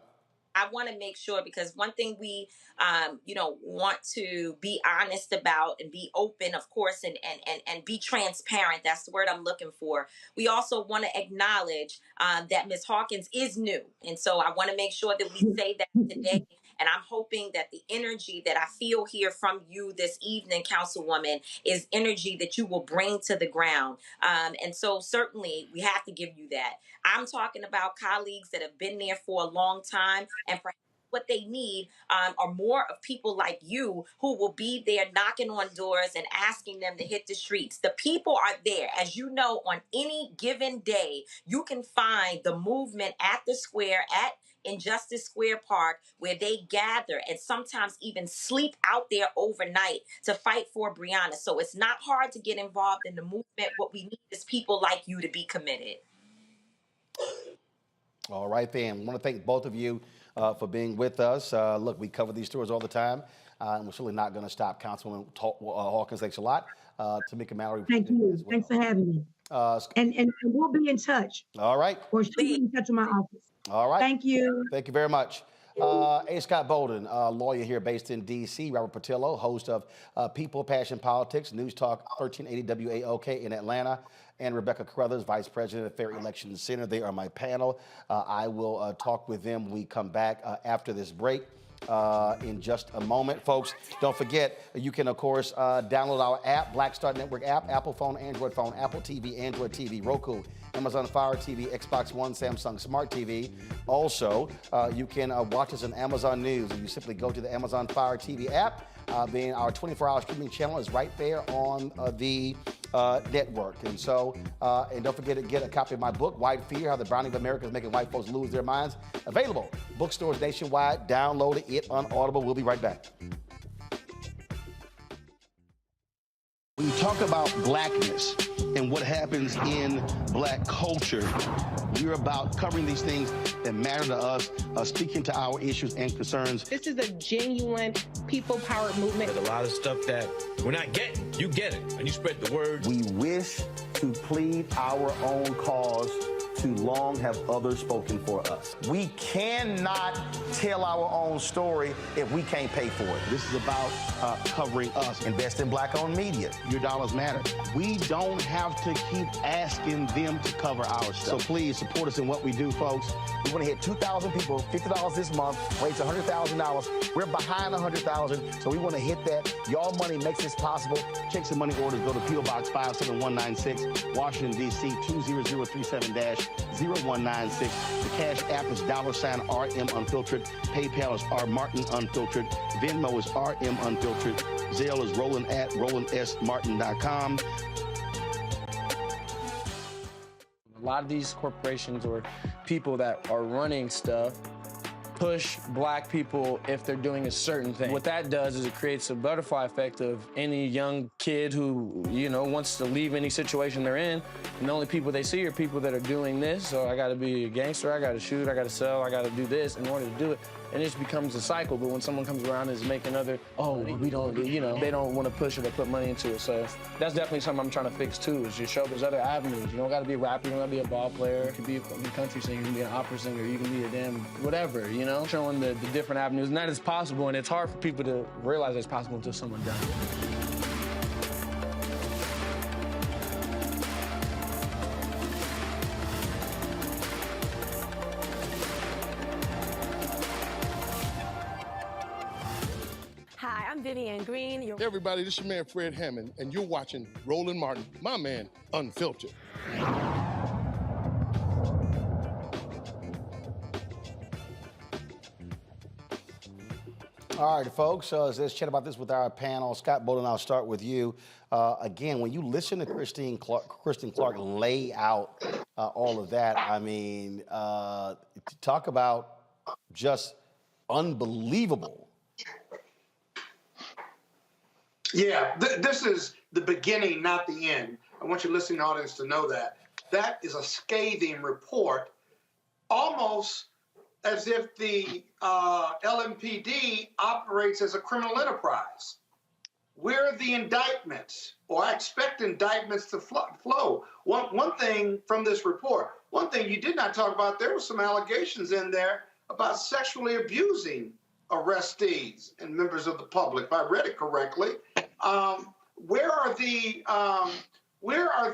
Speaker 20: I want to make sure, because one thing we, want to be honest about and be open, of course, and be transparent. That's the word I'm looking for. We also want to acknowledge that Ms. Hawkins is new. And so I want to make sure that we say that today. And I'm hoping that the energy that I feel here from you this evening, Councilwoman, is energy that you will bring to the ground. And so certainly we have to give you that. I'm talking about colleagues that have been there for a long time, and perhaps what they need are more of people like you who will be there knocking on doors and asking them to hit the streets. The people are there. As you know, on any given day, you can find the movement at the square, at Injustice Square Park, where they gather and sometimes even sleep out there overnight to fight for Breonna. So it's not hard to get involved in the movement. What we need is people like you to be committed.
Speaker 1: All right, then. I want to thank both of you for being with us. Look, we cover these stories all the time, and we're certainly not going to stop. Councilwoman Hawkins, thanks a lot. Tamika, Mallory.
Speaker 19: Thank you. Well. Thanks for having me. And we'll be in touch.
Speaker 1: All right.
Speaker 19: Or she'll be in touch with my office.
Speaker 1: All right.
Speaker 19: Thank you.
Speaker 1: Thank you very much. A. Scott Bolden, lawyer here based in D.C. Robert Patillo, host of People, Passion, Politics, News Talk 1380 WAOK in Atlanta, and Rebecca Carruthers, Vice President of Fair Election Center. They are my panel. I will talk with them when we come back after this break. In just a moment, folks. Don't forget, you can, of course, download our app, Black Star Network app, Apple phone, Android phone, Apple TV, Android TV, Roku, Amazon Fire TV, Xbox One, Samsung Smart TV. Also, you can watch us on Amazon News. You simply go to the Amazon Fire TV app. Then our 24-hour streaming channel is right there on the network. And so, and don't forget to get a copy of my book, White Fear, How the Browning of America is Making White Folks Lose Their Minds. Available. Bookstores nationwide. Download it on Audible. We'll be right back. When you talk about blackness and what happens in black culture, we're about covering these things that matter to us, speaking to our issues and concerns.
Speaker 4: This is a genuine people-powered movement.
Speaker 5: There's a lot of stuff that we're not getting. You get it, and you spread the word.
Speaker 1: We wish to plead our own cause. Too long have others spoken for us. We cannot tell our own story if we can't pay for it. This is about covering us. Invest in black-owned media. Your dollars matter. We don't have to keep asking them to cover our stuff. So please support us in what we do, folks. We want to hit 2,000 people, $50 this month, raise $100,000. We're behind $100,000, so we want to hit that. Y'all money makes this possible. Check some money orders. Go to P.O. Box 57196, Washington, D.C. 20037-0196. The Cash App is $RM Unfiltered. PayPal is R Martin Unfiltered. Venmo is RM Unfiltered. Zelle is Roland at RolandSMartin.com.
Speaker 6: lot of these corporations or people that are running stuff push black people if they're doing a certain thing. What that does is it creates a butterfly effect of any young kid who, wants to leave any situation they're in, and the only people they see are people that are doing this. So I gotta be a gangster, I gotta shoot, I gotta sell, I gotta do this in order to do it. And it just becomes a cycle. But when someone comes around and is making we don't, they don't want to push it or put money into it. So that's definitely something I'm trying to fix too, is just show there's other avenues. You don't gotta be a rapper, you don't gotta be a ball player, you can be a country singer, you can be an opera singer, you can be a damn whatever, showing the different avenues. And that is possible, and it's hard for people to realize it's possible until someone does it.
Speaker 7: Hi, I'm Vivian Green.
Speaker 8: Hey everybody, this is your man Fred Hammond, and you're watching Roland Martin, my man, Unfiltered.
Speaker 1: All right, folks, let's chat about this with our panel. Scott Bolden, I'll start with you. Again, when you listen to Kristen Clark lay out all of that, I mean, talk about just unbelievable.
Speaker 9: Yeah, this is the beginning, not the end. I want your listening audience to know that. That is a scathing report, almost as if the LMPD operates as a criminal enterprise. We're the indictments, or I expect indictments to flow. One thing from this report, one thing you did not talk about, there were some allegations in there about sexually abusing arrestees and members of the public, if I read it correctly. Where are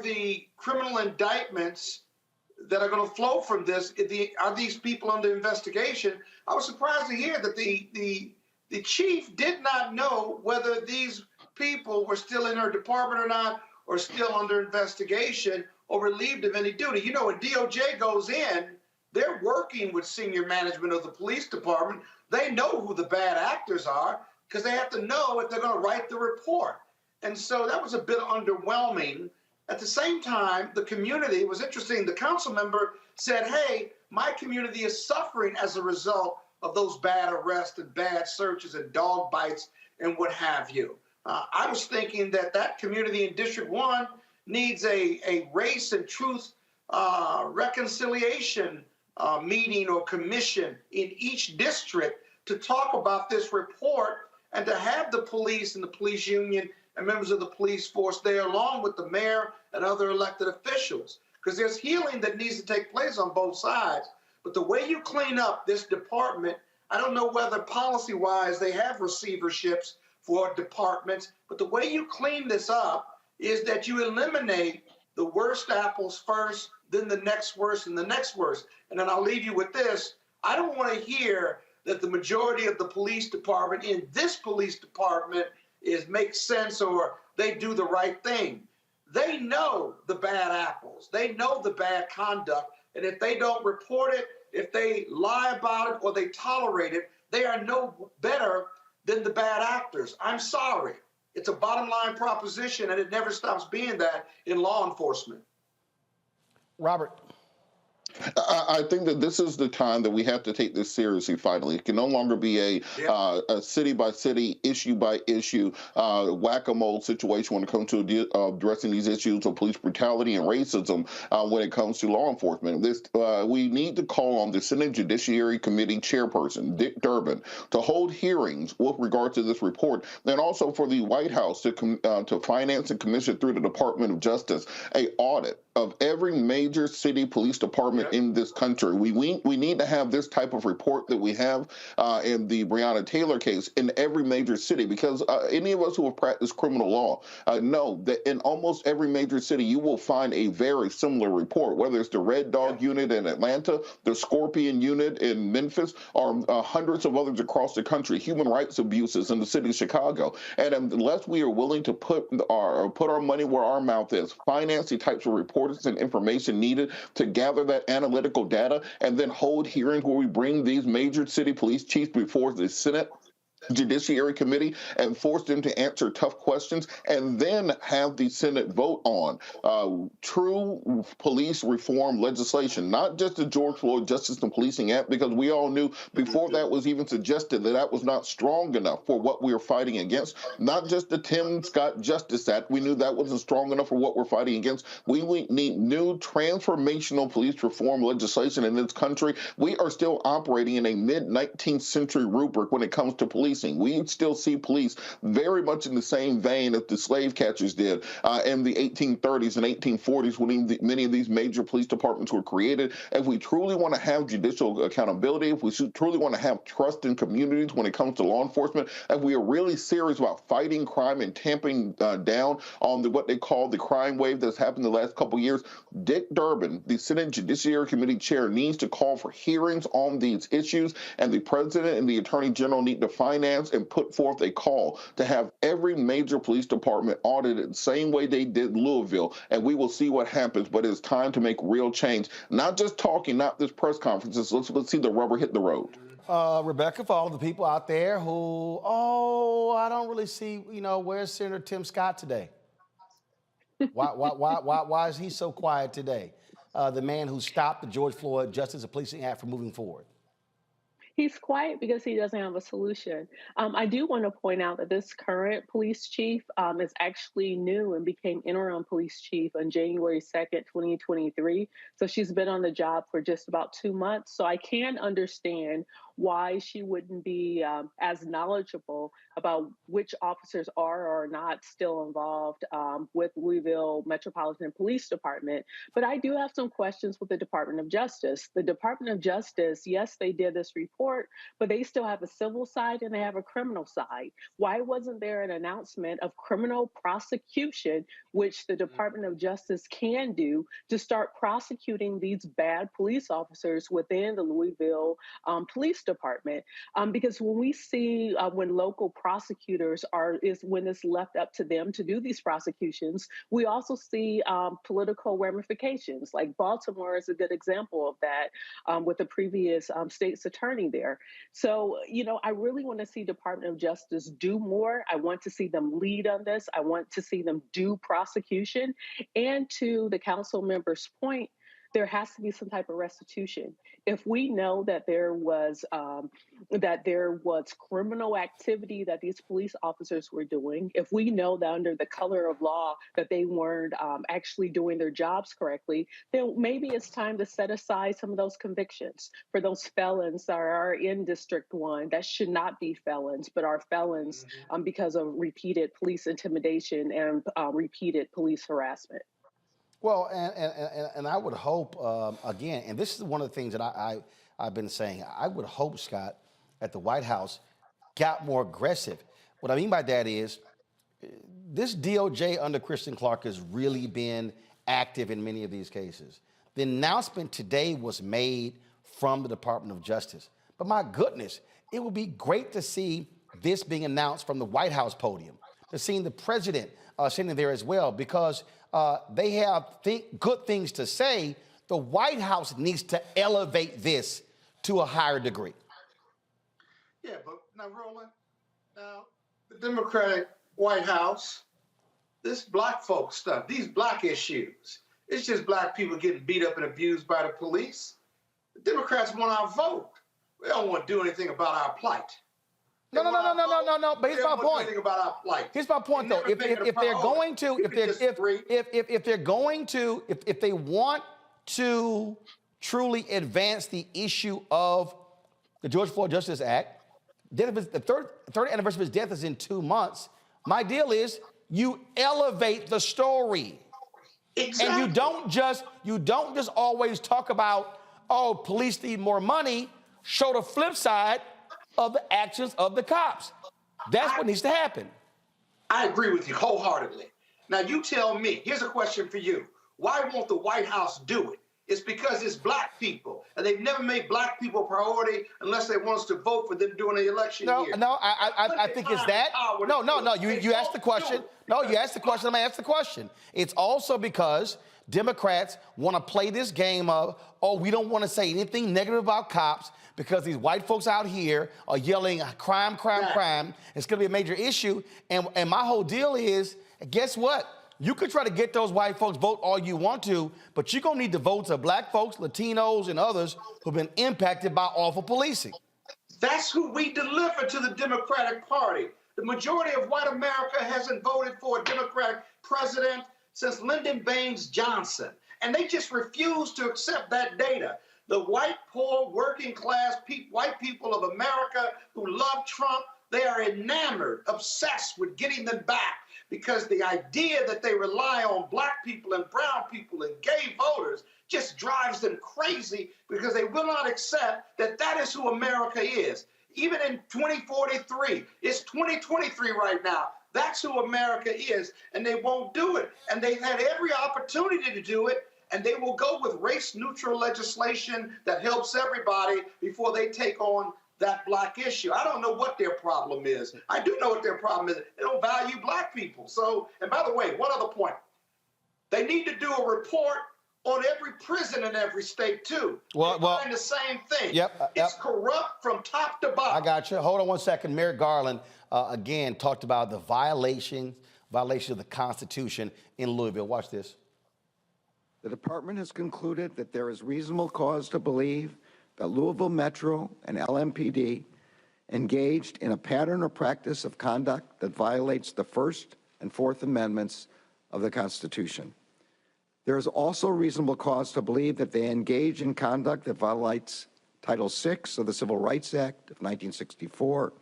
Speaker 9: the criminal indictments that are going to flow from this? Are these people under investigation? I was surprised to hear that the chief did not know whether these people were still in her department or not, or still under investigation or relieved of any duty. When DOJ goes in, they're working with senior management of the police department. They know who the bad actors are because they have to know if they're going to write the report. And so that was a bit underwhelming. At the same time, the community, it was interesting, the council member said, hey, my community is suffering as a result of those bad arrests and bad searches and dog bites and what have you. I was thinking that community in District 1 needs a race and truth reconciliation meeting or commission in each district to talk about this report and to have the police and the police union and members of the police force there along with the mayor and other elected officials, because there's healing that needs to take place on both sides. But the way you clean up this department, I don't know whether policy-wise they have receiverships for departments, but the way you clean this up is that you eliminate the worst apples first, then the next worst and the next worst. And then I'll leave you with this. I don't want to hear that the majority of the police department in this police department makes sense or they do the right thing. They know the bad apples. They know the bad conduct. And if they don't report it, if they lie about it or they tolerate it, they are no better than the bad actors. I'm sorry. It's a bottom line proposition, and it never stops being that in law enforcement.
Speaker 1: Robert.
Speaker 10: I think that this is the time that we have to take this seriously. Finally, it can no longer be a city by city, issue by issue, whack-a-mole situation when it comes to addressing these issues of police brutality and racism. When it comes to law enforcement, we need to call on the Senate Judiciary Committee Chairperson Dick Durbin to hold hearings with regard to this report, and also for the White House to finance and commission through the Department of Justice an audit of every major city police department in this country. We need to have this type of report that we have in the Breonna Taylor case in every major city, because any of us who have practiced criminal law know that in almost every major city you will find a very similar report, whether it's the Red Dog Unit in Atlanta, the Scorpion Unit in Memphis, or hundreds of others across the country, human rights abuses in the city of Chicago. And unless we are willing to put our money where our mouth is, finance the types of reports and information needed to gather that analytical data, and then hold hearings where we bring these major city police chiefs before the Senate Judiciary Committee and force them to answer tough questions, and then have the Senate vote on true police reform legislation, not just the George Floyd Justice and Policing Act, because we all knew before that was even suggested that that was not strong enough for what we were fighting against. Not just the Tim Scott Justice Act. We knew that wasn't strong enough for what we're fighting against. We need new transformational police reform legislation in this country. We are still operating in a mid-19th century rubric when it comes to policing. We still see police very much in the same vein as the slave catchers did in the 1830s and 1840s when many of these major police departments were created. If we truly want to have judicial accountability, if we truly want to have trust in communities when it comes to law enforcement, if we are really serious about fighting crime and tamping down on what they call the crime wave that's happened the last couple of years, Dick Durbin, the Senate Judiciary Committee chair, needs to call for hearings on these issues, and the president and the attorney general need to finance and put forth a call to have every major police department audited the same way they did Louisville, and we will see what happens. But it's time to make real change, not just talking, not this press conferences. Let's see the rubber hit the road.
Speaker 1: Rebecca, for all of the people out there who, I don't really see, where's Senator Tim Scott today? Why is he so quiet today? The man who stopped the George Floyd Justice and Policing Act from moving forward.
Speaker 12: He's quiet because he doesn't have a solution. I do want to point out that this current police chief is actually new and became interim police chief on January 2nd, 2023. So she's been on the job for just about 2 months. So I can understand why she wouldn't be as knowledgeable about which officers are or are not still involved with Louisville Metropolitan Police Department. But I do have some questions with the Department of Justice. The Department of Justice, yes, they did this report, but they still have a civil side and they have a criminal side. Why wasn't there an announcement of criminal prosecution, which the Department of Justice can do to start prosecuting these bad police officers within the Louisville Police Department? Because when we see when local prosecutors when it's left up to them to do these prosecutions, we also see political ramifications. Like Baltimore is a good example of that with the previous state's attorney there. So, I really want to see Department of Justice do more. I want to see them lead on this. I want to see them do prosecution. And to the council member's point, there has to be some type of restitution. If we know that there was criminal activity that these police officers were doing, if we know that under the color of law that they weren't actually doing their jobs correctly, then maybe it's time to set aside some of those convictions for those felons that are in District 1 that should not be felons, but are felons because of repeated police intimidation and repeated police harassment.
Speaker 1: Well, and I would hope, again, and this is one of the things that I've been saying, I would hope, Scott, that the White House got more aggressive. What I mean by that is this DOJ under Kristen Clark has really been active in many of these cases. The announcement today was made from the Department of Justice. But my goodness, it would be great to see this being announced from the White House podium, to seeing the president sitting there as well, because they have good things to say. The White House needs to elevate this to a higher degree.
Speaker 9: Yeah, but now, Roland, the Democratic White House, this black folk stuff, these black issues, it's just black people getting beat up and abused by the police. The Democrats want our vote. They don't want to do anything about our plight.
Speaker 1: No. But here's my point. Here's my point, though. If they want to truly advance the issue of the George Floyd Justice Act, the third anniversary of his death is in 2 months. My deal is you elevate the story, and you don't just always talk about, oh, police need more money. Show the flip side of the actions of the cops. That's what needs to happen.
Speaker 9: I agree with you wholeheartedly. Now you tell me, here's a question for you. Why won't the White House do it? It's because it's black people, and they've never made black people a priority unless they want us to vote for them during the election year.
Speaker 1: I think it's that. No. You asked the question. No, you asked the question. I'm going to ask the question. It's also because Democrats want to play this game of, oh, we don't want to say anything negative about cops because these white folks out here are yelling crime, crime, crime. It's going to be a major issue. And my whole deal is, guess what? You could try to get those white folks vote all you want to, but you're going to need the votes of black folks, Latinos, and others who've been impacted by awful policing.
Speaker 9: That's who we deliver to the Democratic Party. The majority of white America hasn't voted for a Democratic president since Lyndon Baines Johnson, and they just refuse to accept that data. The white, poor, working class white people of America who love Trump, they are enamored, obsessed with getting them back, because the idea that they rely on black people and brown people and gay voters just drives them crazy, because they will not accept that that is who America is. Even in 2043, it's 2023 right now. That's who America is, and they won't do it. And they've had every opportunity to do it, and they will go with race-neutral legislation that helps everybody before they take on that black issue. I don't know what their problem is. I do know what their problem is. They don't value black people. So, and by the way, one other point. They need to do a report on every prison in every state, too. Well, the same thing. It's corrupt from top to bottom.
Speaker 1: I got you. Hold on one second. Merrick Garland, again, talked about the violation of the Constitution in Louisville. Watch this.
Speaker 13: The department has concluded that there is reasonable cause to believe that Louisville Metro and LMPD engaged in a pattern or practice of conduct that violates the First and Fourth Amendments of the Constitution. There is also reasonable cause to believe that they engage in conduct that violates Title VI of the Civil Rights Act of 1964,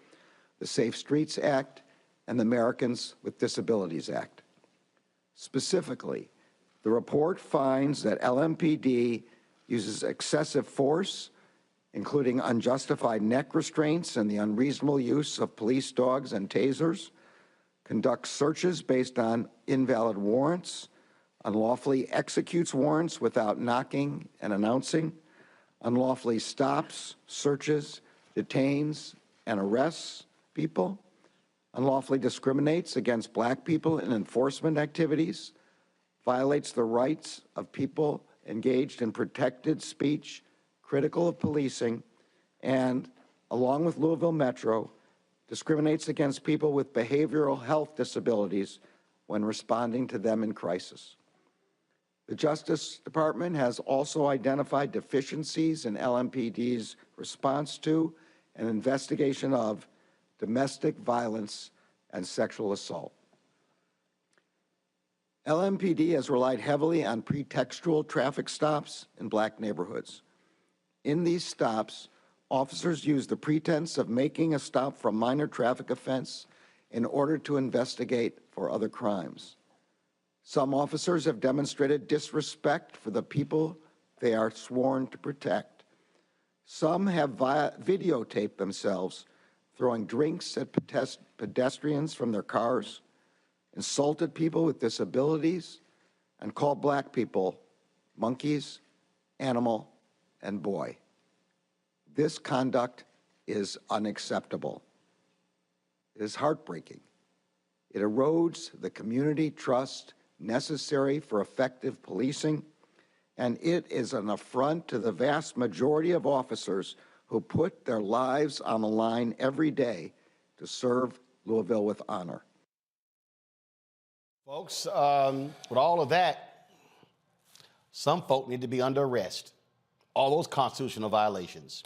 Speaker 13: the Safe Streets Act, and the Americans with Disabilities Act. Specifically, the report finds that LMPD uses excessive force, including unjustified neck restraints and the unreasonable use of police dogs and tasers, conducts searches based on invalid warrants, unlawfully executes warrants without knocking and announcing, unlawfully stops, searches, detains, and arrests people, unlawfully discriminates against black people in enforcement activities, violates the rights of people engaged in protected speech critical of policing, and, along with Louisville Metro, discriminates against people with behavioral health disabilities when responding to them in crisis. The Justice Department has also identified deficiencies in LMPD's response to and investigation of domestic violence and sexual assault. LMPD has relied heavily on pretextual traffic stops in black neighborhoods. In these stops, officers use the pretense of making a stop for a minor traffic offense in order to investigate for other crimes. Some officers have demonstrated disrespect for the people they are sworn to protect. Some have videotaped themselves throwing drinks at pedestrians from their cars, insulted people with disabilities, and called black people monkeys, animal, and boy. This conduct is unacceptable. It is heartbreaking. It erodes the community trust necessary for effective policing, and it is an affront to the vast majority of officers who put their lives on the line every day to serve Louisville with honor.
Speaker 1: Folks, with all of that, some folk need to be under arrest. All those constitutional violations.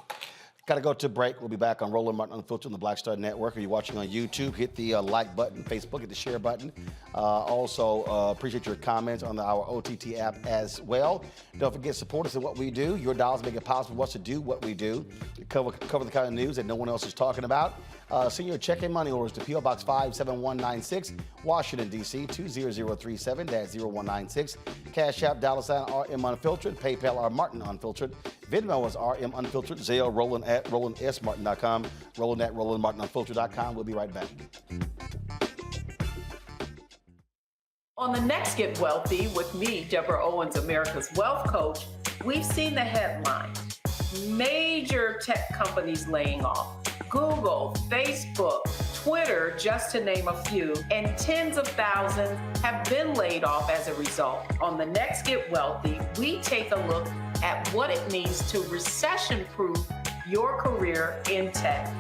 Speaker 1: Got to go to a break. We'll be back on Roland Martin Unfiltered on the Black Star Network. If you're watching on YouTube, hit the like button. Facebook, hit the share button. Also, appreciate your comments on our OTT app as well. Don't forget, support us in what we do. Your dollars make it possible for us to do what we do. We cover the kind of news that no one else is talking about. Send your check and money orders to P.O. Box 57196, Washington, D.C. 20037-0196. Cash App, $RM Unfiltered. PayPal, R Martin Unfiltered. Venmo is RM Unfiltered. Zelle, Roland at RolandSMartin.com. Roland at RolandMartinUnfiltered.com. We'll be right back.
Speaker 14: On the next Get Wealthy with me, Deborah Owens, America's Wealth Coach, we've seen the headline. Major tech companies laying off. Google, Facebook, Twitter, just to name a few, and tens of thousands have been laid off as a result. On the next Get Wealthy, we take a look at what it means to recession-proof your career in tech.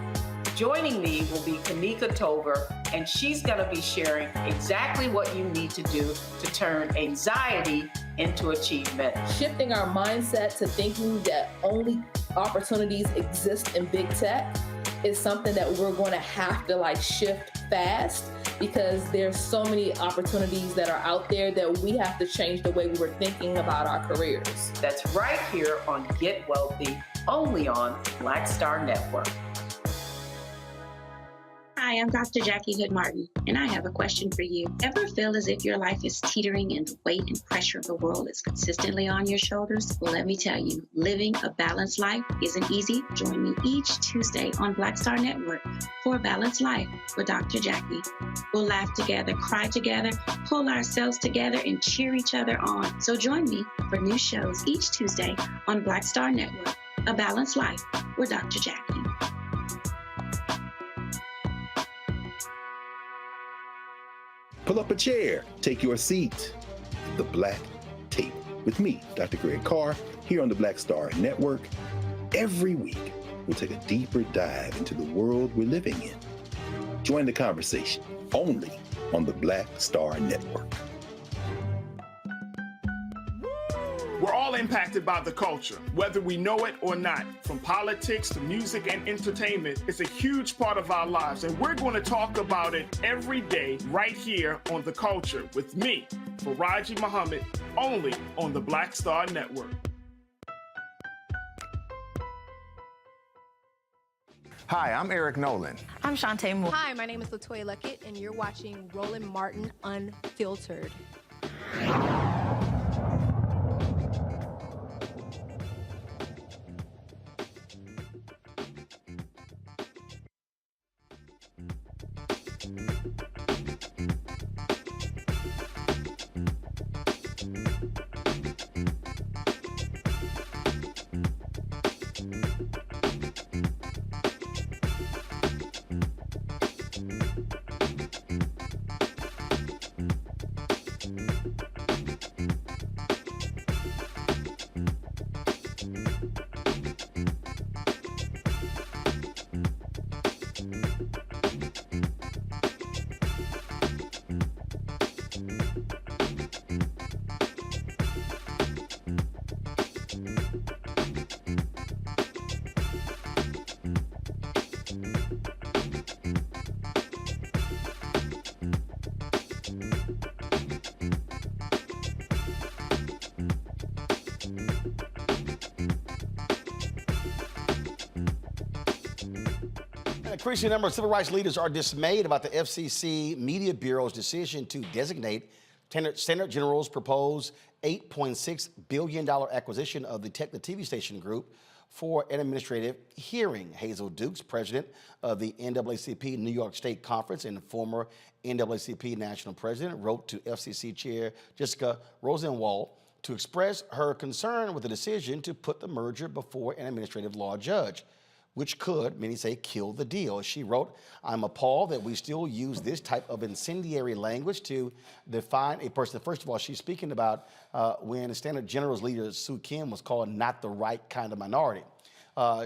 Speaker 14: Joining me will be Tamika, and she's going to be sharing exactly what you need to do to turn anxiety into achievement.
Speaker 15: Shifting our mindset to thinking that only opportunities exist in big tech is something that we're going to have to shift fast, because there's so many opportunities that are out there that we have to change the way we were thinking about our careers.
Speaker 14: That's right here on Get Wealthy, only on Black Star Network.
Speaker 16: Hi, I'm Dr. Jackie Hood Martin, and I have a question for you. Ever feel as if your life is teetering and the weight and pressure of the world is consistently on your shoulders? Well, let me tell you, living a balanced life isn't easy. Join me each Tuesday on Black Star Network for A Balanced Life with Dr. Jackie. We'll laugh together, cry together, pull ourselves together, and cheer each other on. So join me for new shows each Tuesday on Black Star Network, A Balanced Life with Dr. Jackie.
Speaker 17: Pull up a chair, take your seat. The Black Tape with me, Dr. Greg Carr, here on the Black Star Network. Every week, we'll take a deeper dive into the world we're living in. Join the conversation only on the Black Star Network.
Speaker 2: We're all impacted by the culture, whether we know it or not. From politics to music and entertainment, it's a huge part of our lives, and we're going to talk about it every day right here on The Culture with me, Faraji Muhammad, only on the Black Star Network.
Speaker 18: Hi, I'm Eric Nolan.
Speaker 21: I'm Shantae Moore.
Speaker 23: Hi, my name is Latoya Luckett, and you're watching Roland Martin Unfiltered.
Speaker 1: An increasing number of civil rights leaders are dismayed about the FCC Media Bureau's decision to designate Senator General's proposed $8.6 billion acquisition of the Tegna TV station group for an administrative hearing. Hazel Dukes, president of the NAACP New York State Conference and former NAACP national president, wrote to FCC Chair Jessica Rosenwald to express her concern with the decision to put the merger before an administrative law judge, which could, many say, kill the deal. She wrote, "I'm appalled that we still use this type of incendiary language to define a person." First of all, she's speaking about when the Standard General's leader, Sue Kim, was called not the right kind of minority.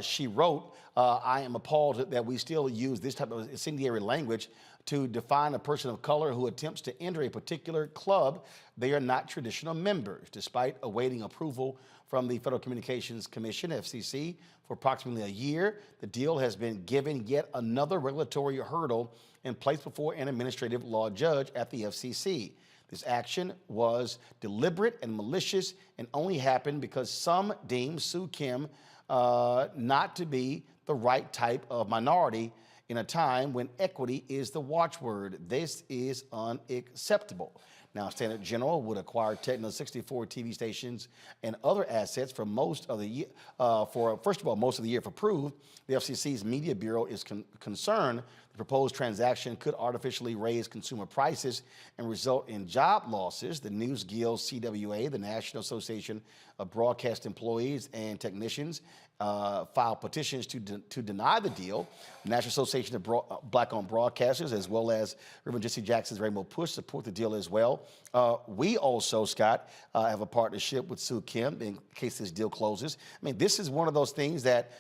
Speaker 1: She wrote, "I am appalled that we still use this type of incendiary language to define a person of color who attempts to enter a particular club. They are not traditional members." Despite awaiting approval from the Federal Communications Commission, FCC, for approximately a year, the deal has been given yet another regulatory hurdle and placed before an administrative law judge at the FCC. This action was deliberate and malicious and only happened because some deemed Sue Kim not to be the right type of minority in a time when equity is the watchword. This is unacceptable. Now, Standard General would acquire Tegna's 64 TV stations and other assets for most of the year. Most of the year, if approved, the FCC's Media Bureau is concerned the proposed transaction could artificially raise consumer prices and result in job losses. The News Guild CWA, the National Association of Broadcast Employees and Technicians, filed petitions to deny the deal. The National Association of Black-owned Broadcasters, as well as Reverend Jesse Jackson's Rainbow Push, support the deal as well. We also, Scott, have a partnership with Sue Kim in case this deal closes. I mean, this is one of those things that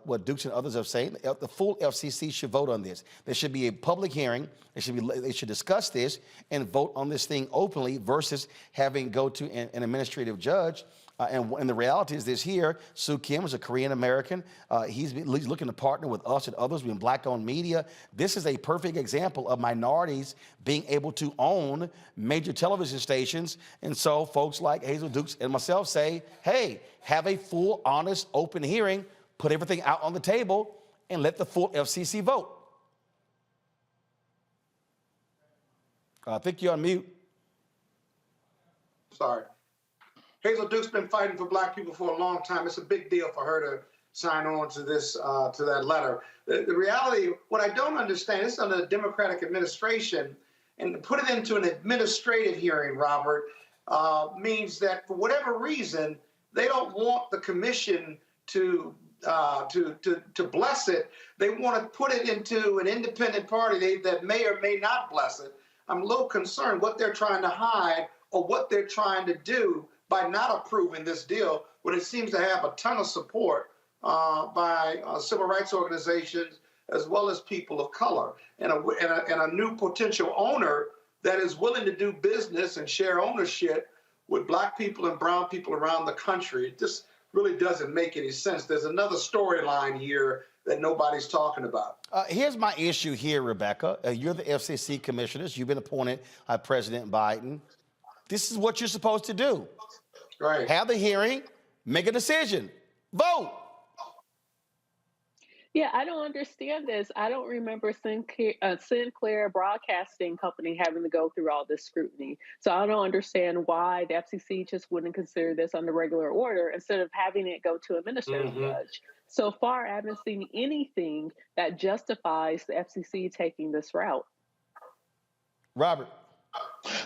Speaker 1: what Dukes and others have said. The full FCC should vote on this. There should be a public hearing. They should discuss this and vote on this thing openly versus having go to an administrative judge. And the reality is this here, Sue Kim is a Korean American. He's looking to partner with us and others in Black-owned media. This is a perfect example of minorities being able to own major television stations. And so folks like Hazel Dukes and myself say, hey, have a full, honest, open hearing, put everything out on the table, and let the full FCC vote. I think you're on mute.
Speaker 9: Sorry. Hazel Duke's been fighting for Black people for a long time. It's a big deal for her to sign on to this, to that letter. The reality, what I don't understand, it's under the Democratic administration, and to put it into an administrative hearing, Robert, means that for whatever reason, they don't want the commission to bless it. They want to put it into an independent party that may or may not bless it. I'm a little concerned what they're trying to hide or what they're trying to do by not approving this deal, when it seems to have a ton of support by civil rights organizations as well as people of color, and a new potential owner that is willing to do business and share ownership with Black people and brown people around the country. It just really doesn't make any sense. There's another storyline here that nobody's talking about.
Speaker 1: Here's my issue here, Rebecca. You're the FCC commissioners. You've been appointed by President Biden. This is what you're supposed to do.
Speaker 9: Right.
Speaker 1: Have the hearing, make a decision, vote.
Speaker 12: Yeah, I don't understand this. I don't remember Sinclair Broadcasting Company having to go through all this scrutiny. So I don't understand why the FCC just wouldn't consider this under regular order instead of having it go to a administrative judge. So far, I haven't seen anything that justifies the FCC taking this route.
Speaker 1: Robert.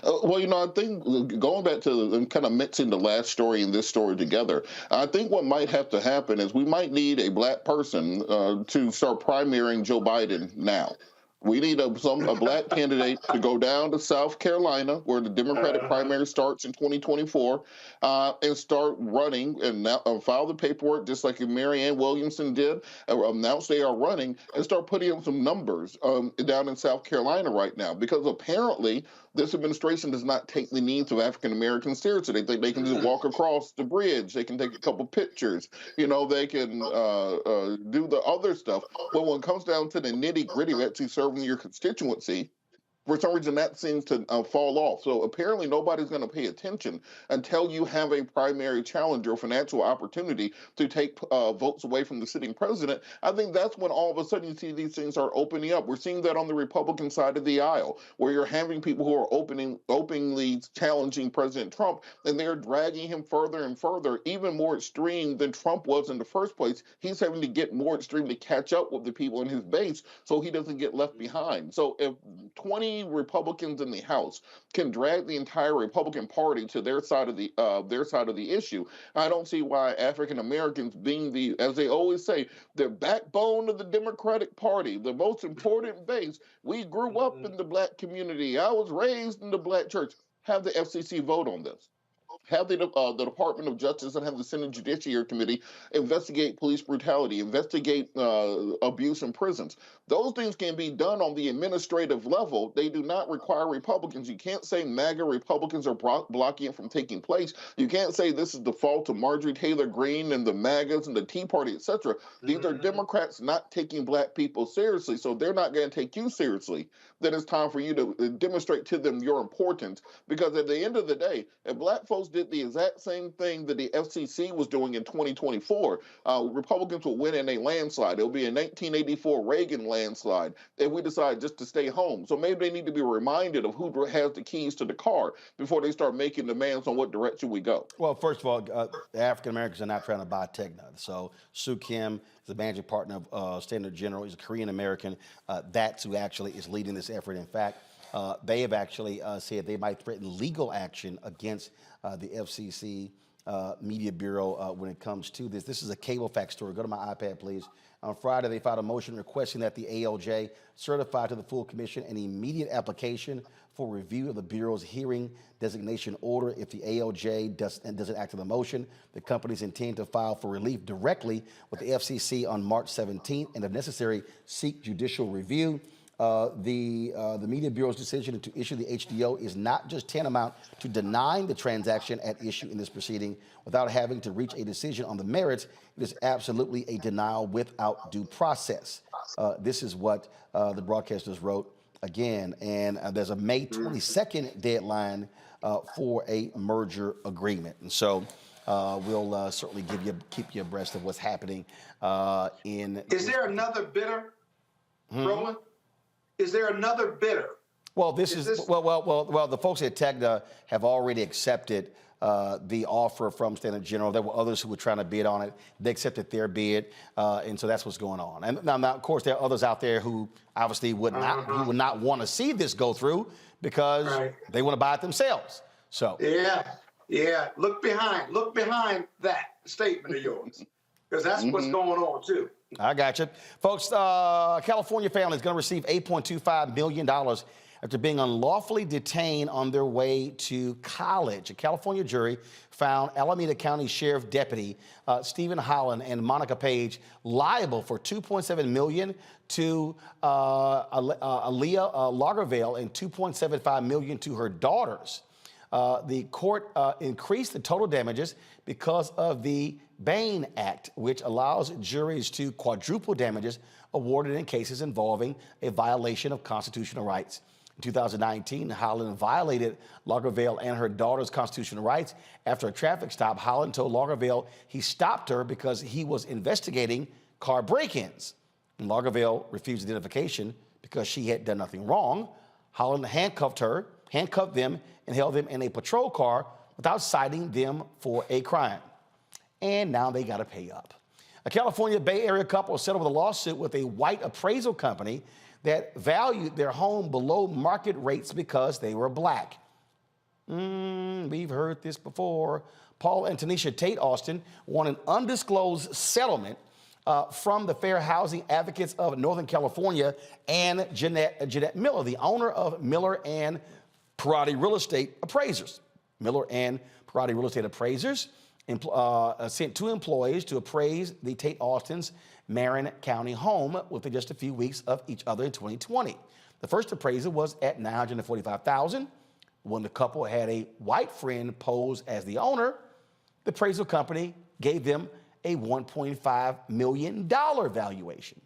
Speaker 10: Well, I think going back to kind of mixing the last story and this story together, I think what might have to happen is we might need a Black person to start primarying Joe Biden now. We need a Black candidate to go down to South Carolina, where the Democratic primary starts in 2024, and start running and file the paperwork, just like Marianne Williamson did, announce they are running, and start putting in some numbers down in South Carolina right now. Because apparently, this administration does not take the needs of African Americans seriously. They think they can just walk across the bridge. They can take a couple pictures. They can do the other stuff. But when it comes down to the nitty gritty of actually serving your constituency, for some reason that seems to fall off. So apparently nobody's going to pay attention until you have a primary challenger, financial opportunity to take votes away from the sitting president. I think that's when all of a sudden you see these things are opening up. We're seeing that on the Republican side of the aisle, where you're having people who are openly challenging President Trump, and they're dragging him further and further, even more extreme than Trump was in the first place. He's having to get more extreme to catch up with the people in his base so he doesn't get left behind. So if 20 Republicans in the House can drag the entire Republican Party to their side of the issue, I don't see why African Americans, being as they always say, the backbone of the Democratic Party, the most important base. We grew up in the Black community. I was raised in the Black church. Have the FCC vote on this. Have the Department of Justice and have the Senate Judiciary Committee investigate police brutality, investigate abuse in prisons. Those things can be done on the administrative level. They do not require Republicans. You can't say MAGA Republicans are blocking it from taking place. You can't say this is the fault of Marjorie Taylor Greene and the MAGAs and the Tea Party, etc. These are Democrats not taking Black people seriously, so they're not going to take you seriously. Then it's time for you to demonstrate to them your importance, because at the end of the day, if Black folks did the exact same thing that the FCC was doing in 2024, Republicans will win in a landslide. It'll be a 1984 Reagan landslide if we decide just to stay home. So maybe they need to be reminded of who has the keys to the car before they start making demands on what direction we go.
Speaker 1: Well, first of all, African Americans are not trying to buy Tegna. So Sue Kim is the managing partner of Standard General. He's a Korean American. That's who actually is leading this effort. In fact, they have actually said they might threaten legal action against the FCC Media Bureau when it comes to this. This is a cable fax story. Go to my iPad, please. On Friday, they filed a motion requesting that the ALJ certify to the full commission an immediate application for review of the Bureau's hearing designation order. If the ALJ doesn't act on the motion, the companies intend to file for relief directly with the FCC on March 17th and, if necessary, seek judicial review. The Media Bureau's decision to issue the HDO is not just tantamount to denying the transaction at issue in this proceeding without having to reach a decision on the merits. It is absolutely a denial without due process. This is what the broadcasters wrote again, and there's a May 22nd deadline for a merger agreement. And so we'll certainly keep you abreast of what's happening in.
Speaker 9: Is there another bidder, Roland? Is there another bidder?
Speaker 1: Well, well, the folks at Tegna have already accepted the offer from Standard General. There were others who were trying to bid on it. They accepted their bid, and so that's what's going on. And now, of course, there are others out there who obviously would not want to see this go through because they want to buy it themselves. So
Speaker 9: yeah. Look behind that statement of yours, because that's what's going on too.
Speaker 1: I got you. Folks, a California family is going to receive $8.25 million after being unlawfully detained on their way to college. A California jury found Alameda County Sheriff Deputy Stephen Holland and Monica Page liable for $2.7 million to Aaliyah Lagervale and $2.75 million to her daughters. The court increased the total damages because of the Bain Act, which allows juries to quadruple damages awarded in cases involving a violation of constitutional rights. In 2019, Holland violated Lagervale and her daughter's constitutional rights. After a traffic stop, Holland told Lagervale he stopped her because he was investigating car break-ins. And Lagervale refused identification because she had done nothing wrong. Holland handcuffed them, and held them in a patrol car without citing them for a crime. And now they got to pay up. A California Bay Area couple settled with a lawsuit with a white appraisal company that valued their home below market rates because they were black. We've heard this before. Paul and Tanisha Tate Austin won an undisclosed settlement from the Fair Housing Advocates of Northern California and Jeanette Miller, the owner of Miller and Parati Real Estate Appraisers. Miller and Parati Real Estate Appraisers sent 2 employees to appraise the Tate Austins' Marin County home within just a few weeks of each other in 2020. The first appraisal was at $945,000. When the couple had a white friend pose as the owner, the appraisal company gave them a $1.5 million valuation.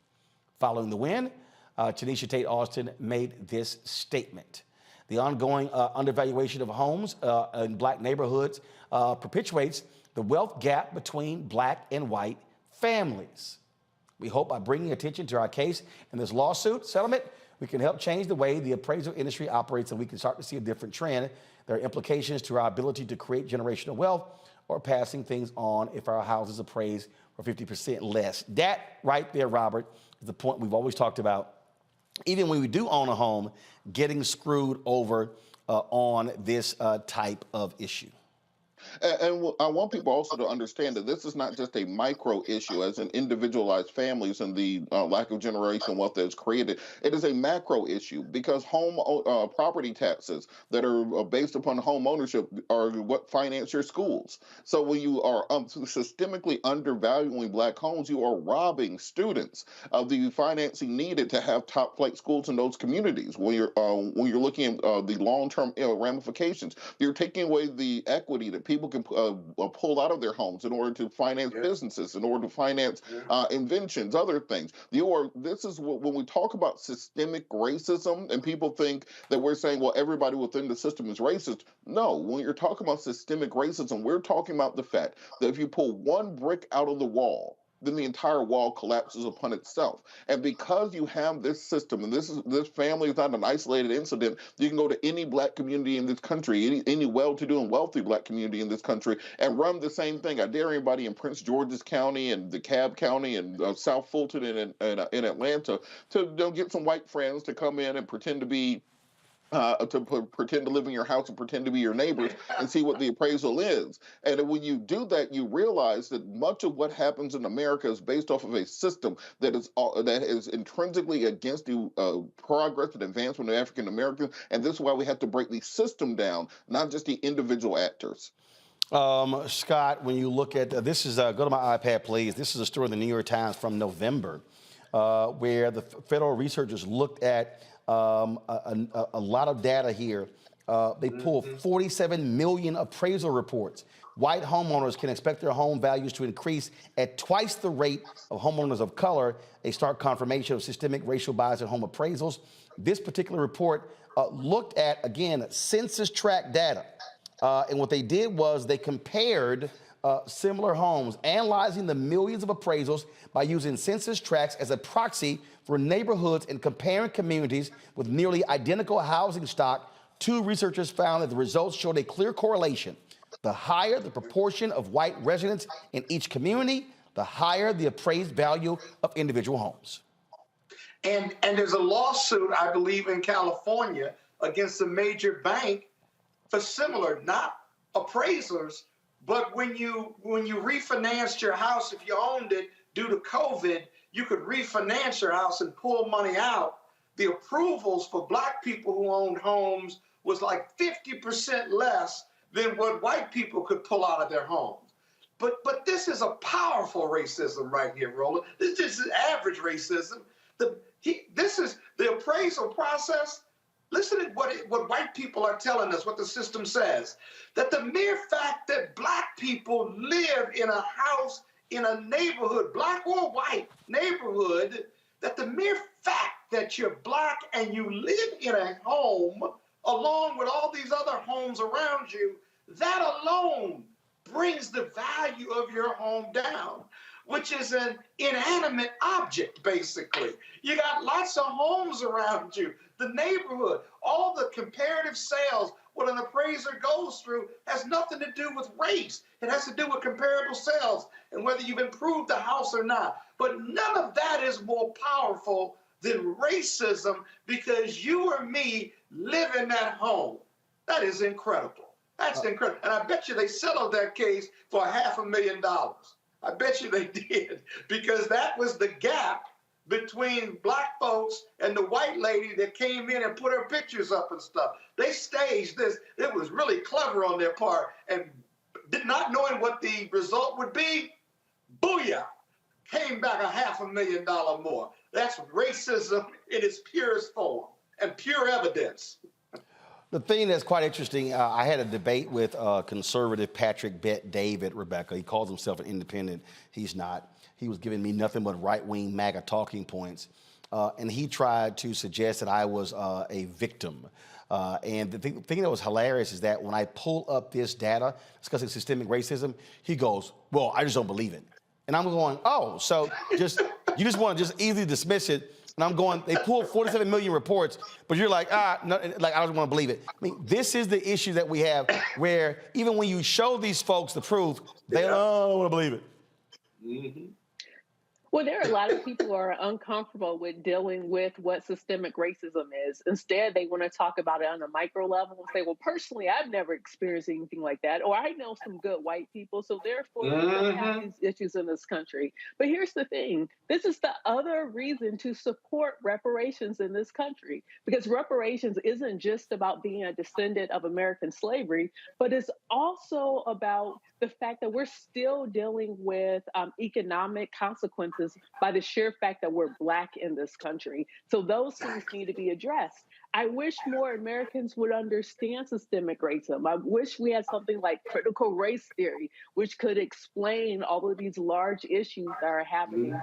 Speaker 1: Following the win, Tanisha Tate Austin made this statement. The ongoing undervaluation of homes in black neighborhoods perpetuates the wealth gap between black and white families. We hope by bringing attention to our case in this lawsuit settlement, we can help change the way the appraisal industry operates, and we can start to see a different trend. There are implications to our ability to create generational wealth or passing things on if our houses appraised for 50% less. That right there, Robert, is the point we've always talked about. Even when we do own a home, getting screwed over on this type of issue.
Speaker 10: And I want people also to understand that this is not just a micro issue as in individualized families and the lack of generational wealth that is created. It is a macro issue because home property taxes that are based upon home ownership are what finance your schools. So when you are systemically undervaluing black homes, you are robbing students of the financing needed to have top flight schools in those communities. When you're looking at the long-term ramifications, you're taking away the equity that people can pull out of their homes in order to finance businesses, in order to finance inventions, other things. This is when we talk about systemic racism, and people think that we're saying, well, everybody within the system is racist. No, when you're talking about systemic racism, we're talking about the fact that if you pull one brick out of the wall, then the entire wall collapses upon itself. And because you have this system, and this family is not an isolated incident, you can go to any black community in this country, any well-to-do and wealthy black community in this country, and run the same thing. I dare anybody in Prince George's County and DeKalb County and South Fulton in Atlanta to get some white friends to come in and pretend to be pretend to live in your house and pretend to be your neighbors and see what the appraisal is. And when you do that, you realize that much of what happens in America is based off of a system that is intrinsically against the progress and advancement of African Americans. And this is why we have to break the system down, not just the individual actors.
Speaker 1: Scott, when you look at this is go to my iPad, please. This is a story in the New York Times from November, where the federal researchers looked at a lot of data here. They pulled 47 million appraisal reports. White homeowners can expect their home values to increase at twice the rate of homeowners of color, a stark confirmation of systemic racial bias in home appraisals. This particular report looked at, again, census tract data. And what they did was they compared similar homes, analyzing the millions of appraisals by using census tracts as a proxy for neighborhoods and comparing communities with nearly identical housing stock. Two researchers found that the results showed a clear correlation. The higher the proportion of white residents in each community, the higher the appraised value of individual homes.
Speaker 9: And there's a lawsuit, I believe, in California against a major bank for similar, not appraisers, but when you refinanced your house, if you owned it due to COVID, you could refinance your house and pull money out. The approvals for Black people who owned homes was like 50% less than what white people could pull out of their homes. But this is a powerful racism right here, Roland. This is average racism. This is the appraisal process. Listen to what white people are telling us, what the system says, that the mere fact that Black people live in a house, in a neighborhood, Black or white neighborhood, that the mere fact that you're Black and you live in a home along with all these other homes around you, that alone brings the value of your home down, which is an inanimate object, basically. You got lots of homes around you, the neighborhood, all the comparative sales, what an appraiser goes through has nothing to do with race. It has to do with comparable sales and whether you've improved the house or not. But none of that is more powerful than racism because you or me live in that home. That is incredible. That's incredible. And I bet you they settled that case for $500,000. I bet you they did, because that was the gap between Black folks and the white lady that came in and put her pictures up and stuff. They staged this. It was really clever on their part, and not knowing what the result would be, booyah, came back $500,000 more. That's racism in its purest form and pure evidence.
Speaker 1: The thing that's quite interesting, I had a debate with conservative Patrick Bet-David, Rebecca. He calls himself an independent. He's not. He was giving me nothing but right-wing MAGA talking points. And he tried to suggest that I was a victim. And the thing that was hilarious is that when I pull up this data discussing systemic racism, he goes, well, I just don't believe it. And I'm going, oh, so you just want to just easily dismiss it. And I'm going, they pulled 47 million reports, but you're like, no, like, I don't want to believe it. I mean, this is the issue that we have where even when you show these folks the proof, they don't want to believe it.
Speaker 9: Mm-hmm.
Speaker 12: Well, there are a lot of people who are uncomfortable with dealing with what systemic racism is. Instead, they want to talk about it on a micro level and say, well, personally, I've never experienced anything like that. Or I know some good white people, so therefore we don't have these issues in this country. But here's the thing. This is the other reason to support reparations in this country, because reparations isn't just about being a descendant of American slavery, but it's also about the fact that we're still dealing with economic consequences by the sheer fact that we're Black in this country. So those things need to be addressed. I wish more Americans would understand systemic racism. I wish we had something like critical race theory, which could explain all of these large issues that are happening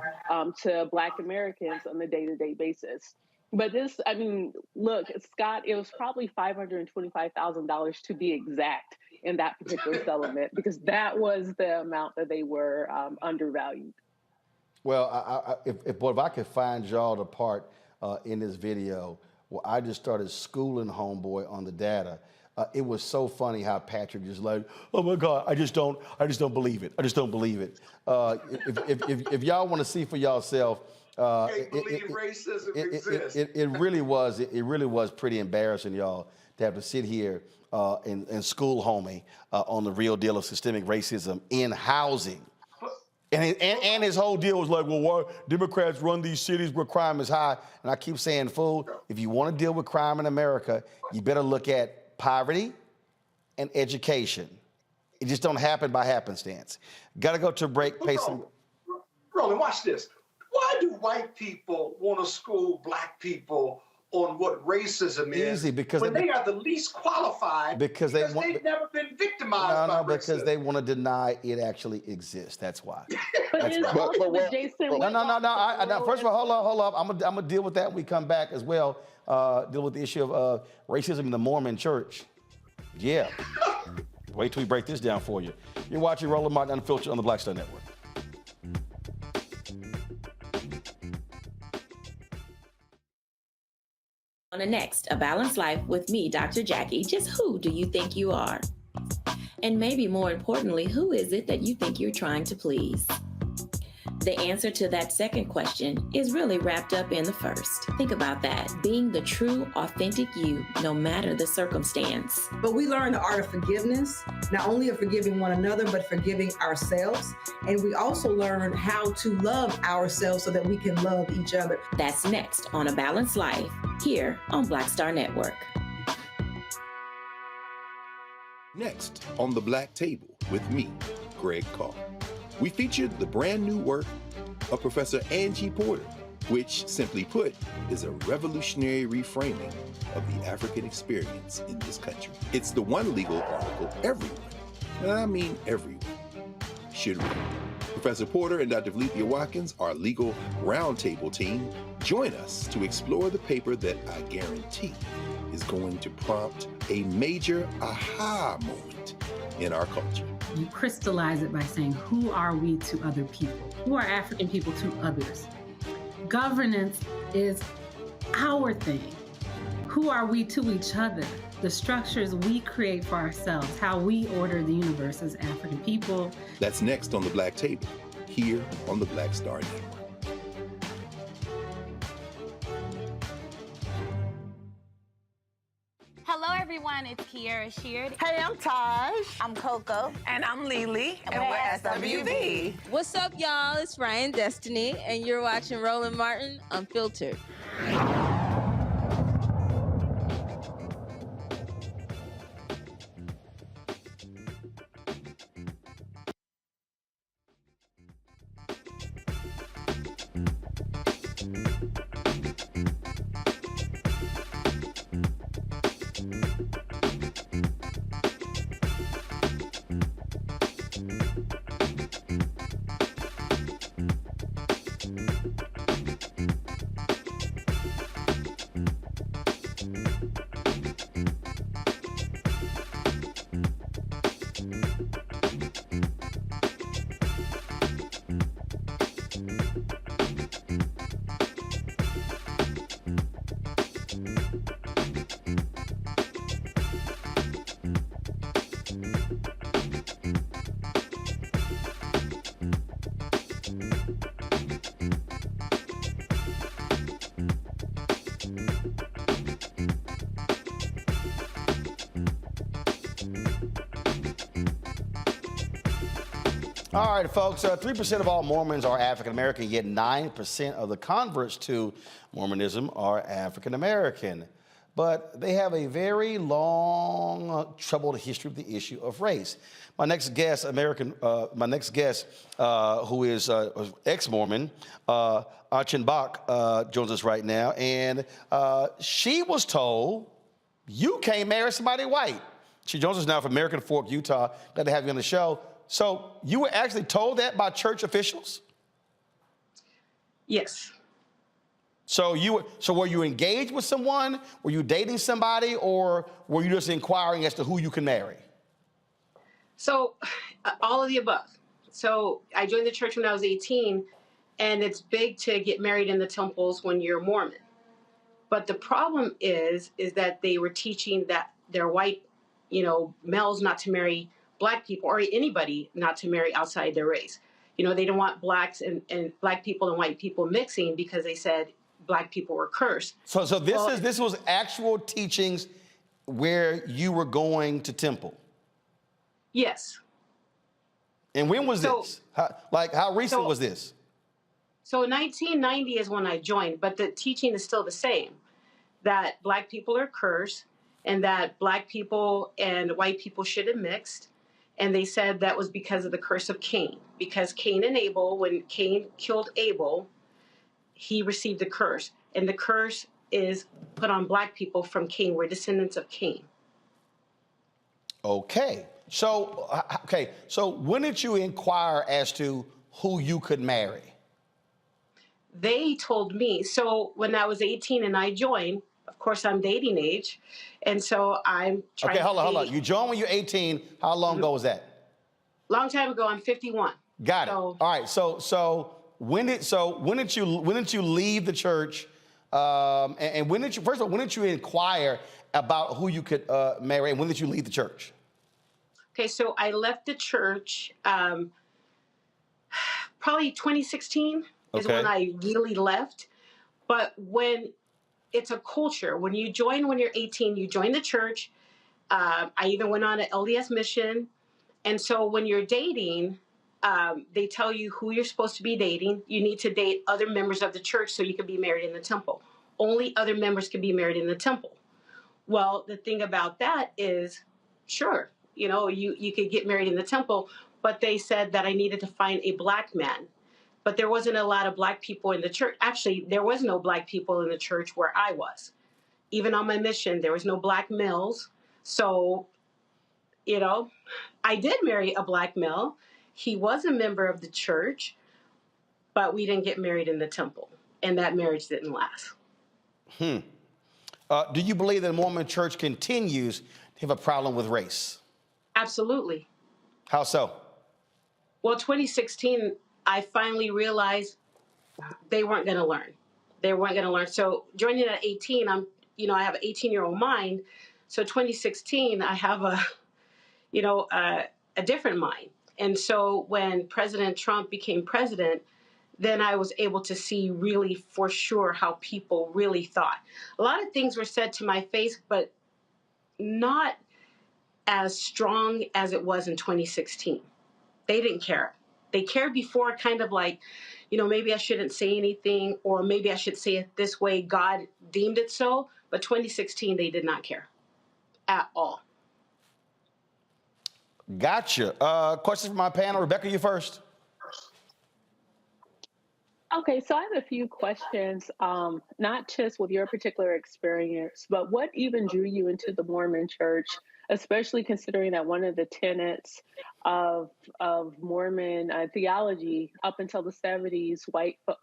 Speaker 12: to Black Americans on a day-to-day basis. But this, I mean, look, Scott, it was probably $525,000 to be exact in that particular settlement, because that was the amount that they were undervalued.
Speaker 1: Well, if I could find y'all the part in this video where I just started schooling homeboy on the data. It was so funny how Patrick just like, oh my God, I just don't believe it. I just don't believe it. If y'all want to see for yourself,
Speaker 9: Can't believe racism exists.
Speaker 1: It really was. It really was pretty embarrassing, y'all, to have to sit here and school homie on the real deal of systemic racism in housing. And his whole deal was like, well, why Democrats run these cities where crime is high? And I keep saying, fool, if you want to deal with crime in America, you better look at poverty and education. It just don't happen by happenstance. Got to go to a break. Pay some.
Speaker 9: Roland, watch this. Why do white people want to school black people on what racism is?
Speaker 1: Easy, because
Speaker 9: when they are the least qualified
Speaker 1: because they've
Speaker 9: never been victimized by
Speaker 1: because
Speaker 9: racism.
Speaker 1: they want to deny it actually exists. That's why.
Speaker 12: But Jason,
Speaker 1: No. First of all, hold up. I'm gonna deal with that when we come back as well. Deal with the issue of racism in the Mormon Church. Yeah. Wait till we break this down for you. You're watching Roland Martin Unfiltered on the Black Star Network.
Speaker 3: On the next, A Balanced Life with me, Dr. Jackie, just who do you think you are? And maybe more importantly, who is it that you think you're trying to please? The answer to that second question is really wrapped up in the first. Think about that, being the true, authentic you, no matter the circumstance.
Speaker 11: But we learn the art of forgiveness, not only of forgiving one another, but forgiving ourselves. And we also learn how to love ourselves so that we can love each other.
Speaker 3: That's next on A Balanced Life, here on Black Star Network.
Speaker 17: Next on The Black Table with me, Greg Carr. We featured the brand new work of Professor Angie Porter, which, simply put, is a revolutionary reframing of the African experience in this country. It's the one legal article everyone, and I mean everyone, should read. Professor Porter and Dr. Valencia Watkins, our legal roundtable team, join us to explore the paper that I guarantee is going to prompt a major aha moment in our culture.
Speaker 21: You crystallize it by saying, who are we to other people? Who are African people to others? Governance is our thing. Who are we to each other? The structures we create for ourselves, how we order the universe as African people.
Speaker 17: That's next on The Black Table, here on the Black Star Network.
Speaker 22: Hello, everyone. It's Kiara Sheard.
Speaker 24: Hey, I'm Taj. I'm Coco.
Speaker 22: And I'm Lily.
Speaker 24: And we're SWV.
Speaker 25: What's up, y'all? It's Ryan Destiny, and you're watching Roland Martin Unfiltered.
Speaker 1: All right, folks, 3% of all Mormons are African American, yet 9% of the converts to Mormonism are African American. But they have a very long, troubled history of the issue of race. My next guest, who is ex-Mormon, Archin Bach, joins us right now, and she was told, you can't marry somebody white. She joins us now from American Fork, Utah. Glad to have you on the show. So you were actually told that by church officials?
Speaker 27: Yes.
Speaker 1: So were you engaged with someone? Were you dating somebody, or were you just inquiring as to who you can marry?
Speaker 27: So all of the above. So I joined the church when I was 18, and it's big to get married in the temples when you're Mormon. But the problem is that they were teaching that they're white, males not to marry Black people or anybody not to marry outside their race. You know, they didn't want blacks and black people and white people mixing because they said black people were cursed.
Speaker 1: So this was actual teachings where you were going to temple.
Speaker 27: Yes.
Speaker 1: And when was this? How recent was this?
Speaker 27: So 1990 is when I joined, but the teaching is still the same, that black people are cursed and that black people and white people should have mixed. And they said that was because of the curse of Cain. Because Cain and Abel, when Cain killed Abel, he received a curse. And the curse is put on black people from Cain. We're descendants of Cain.
Speaker 1: Okay. So when did you inquire as to who you could marry?
Speaker 27: They told me. So when I was 18 and I joined, of course, I'm dating age. And so I'm trying
Speaker 1: hold on. You joined when you're 18. How long ago was that?
Speaker 27: Long time ago. I'm 51.
Speaker 1: Got it. All right. So when did you leave the church? And when did you inquire about who you could marry? And when did you leave the church?
Speaker 27: Okay, so I left the church probably 2016 is when I really left. But when it's a culture, when you join when you're 18, you join the church. I even went on an LDS mission. And so when you're dating, they tell you who you're supposed to be dating. You need to date other members of the church so you can be married in the temple. Only other members can be married in the temple. Well, the thing about that is, sure, you know, you could get married in the temple, but they said that I needed to find a black man. But there wasn't a lot of black people in the church. Actually, there was no black people in the church where I was. Even on my mission, there was no black males. So, you know, I did marry a black male. He was a member of the church, but we didn't get married in the temple. And that marriage didn't last.
Speaker 1: Do you believe that the Mormon Church continues to have a problem with race?
Speaker 27: Absolutely.
Speaker 1: How so?
Speaker 27: Well, 2016, I finally realized they weren't going to learn. They weren't going to learn. So joining at 18, I have an 18-year-old mind. So 2016, I have a different mind. And so when President Trump became president, then I was able to see really for sure how people really thought. A lot of things were said to my face, but not as strong as it was in 2016. They didn't care. They cared before, kind of like, maybe I shouldn't say anything, or maybe I should say it this way. God deemed it so. But 2016, they did not care at all.
Speaker 1: Gotcha. Questions from my panel. Rebecca, you first.
Speaker 12: Okay, so I have a few questions, not just with your particular experience, but what even drew you into the Mormon Church, especially considering that one of the tenets of Mormon theology up until the 70s,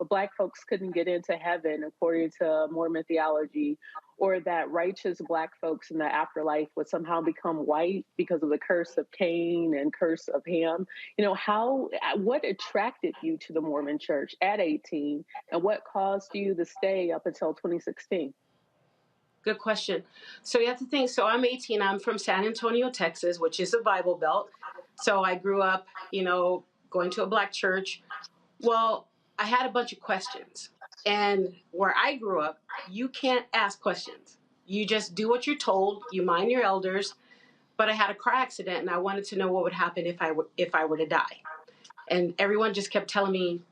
Speaker 12: black folks couldn't get into heaven according to Mormon theology, or that righteous black folks in the afterlife would somehow become white because of the curse of Cain and curse of Ham. What attracted you to the Mormon Church at 18, and what caused you to stay up until 2016?
Speaker 27: Good question. So you have to think, so I'm 18, I'm from San Antonio, Texas, which is a Bible Belt. So I grew up, going to a black church. Well, I had a bunch of questions. And where I grew up, you can't ask questions. You just do what you're told, you mind your elders. But I had a car accident and I wanted to know what would happen if I were to die. And everyone just kept telling me,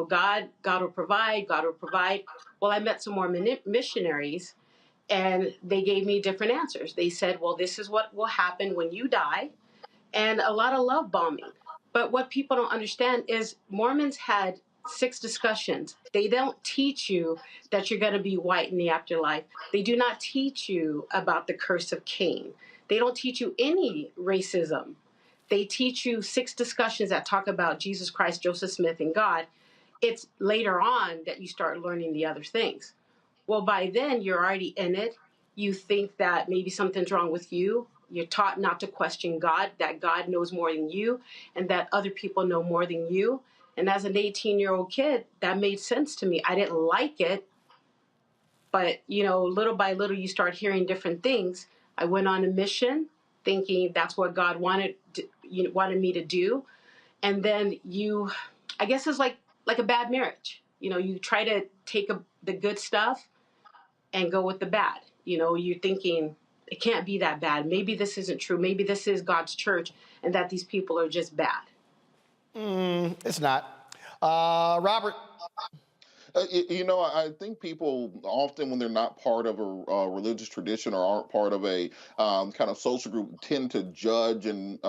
Speaker 27: God will provide, God will provide. Well, I met some more missionaries and they gave me different answers. They said, well, this is what will happen when you die, and a lot of love bombing. But what people don't understand is Mormons had 6 discussions. They don't teach you that you're going to be white in the afterlife. They do not teach you about the curse of Cain. They don't teach you any racism. They teach you 6 discussions that talk about Jesus Christ, Joseph Smith, and God. It's later on that you start learning the other things. Well, by then, you're already in it. You think that maybe something's wrong with you. You're taught not to question God, that God knows more than you, and that other people know more than you. And as an 18-year-old kid, that made sense to me. I didn't like it, but, little by little, you start hearing different things. I went on a mission thinking that's what God wanted me to do. And then you I guess it's like a bad marriage. You try to take the good stuff and go with the bad. You're thinking it can't be that bad. Maybe this isn't true. Maybe this is God's church and that these people are just bad.
Speaker 1: It's not. Robert.
Speaker 10: I think people often, when they're not part of a religious tradition or aren't part of a kind of social group, tend to judge and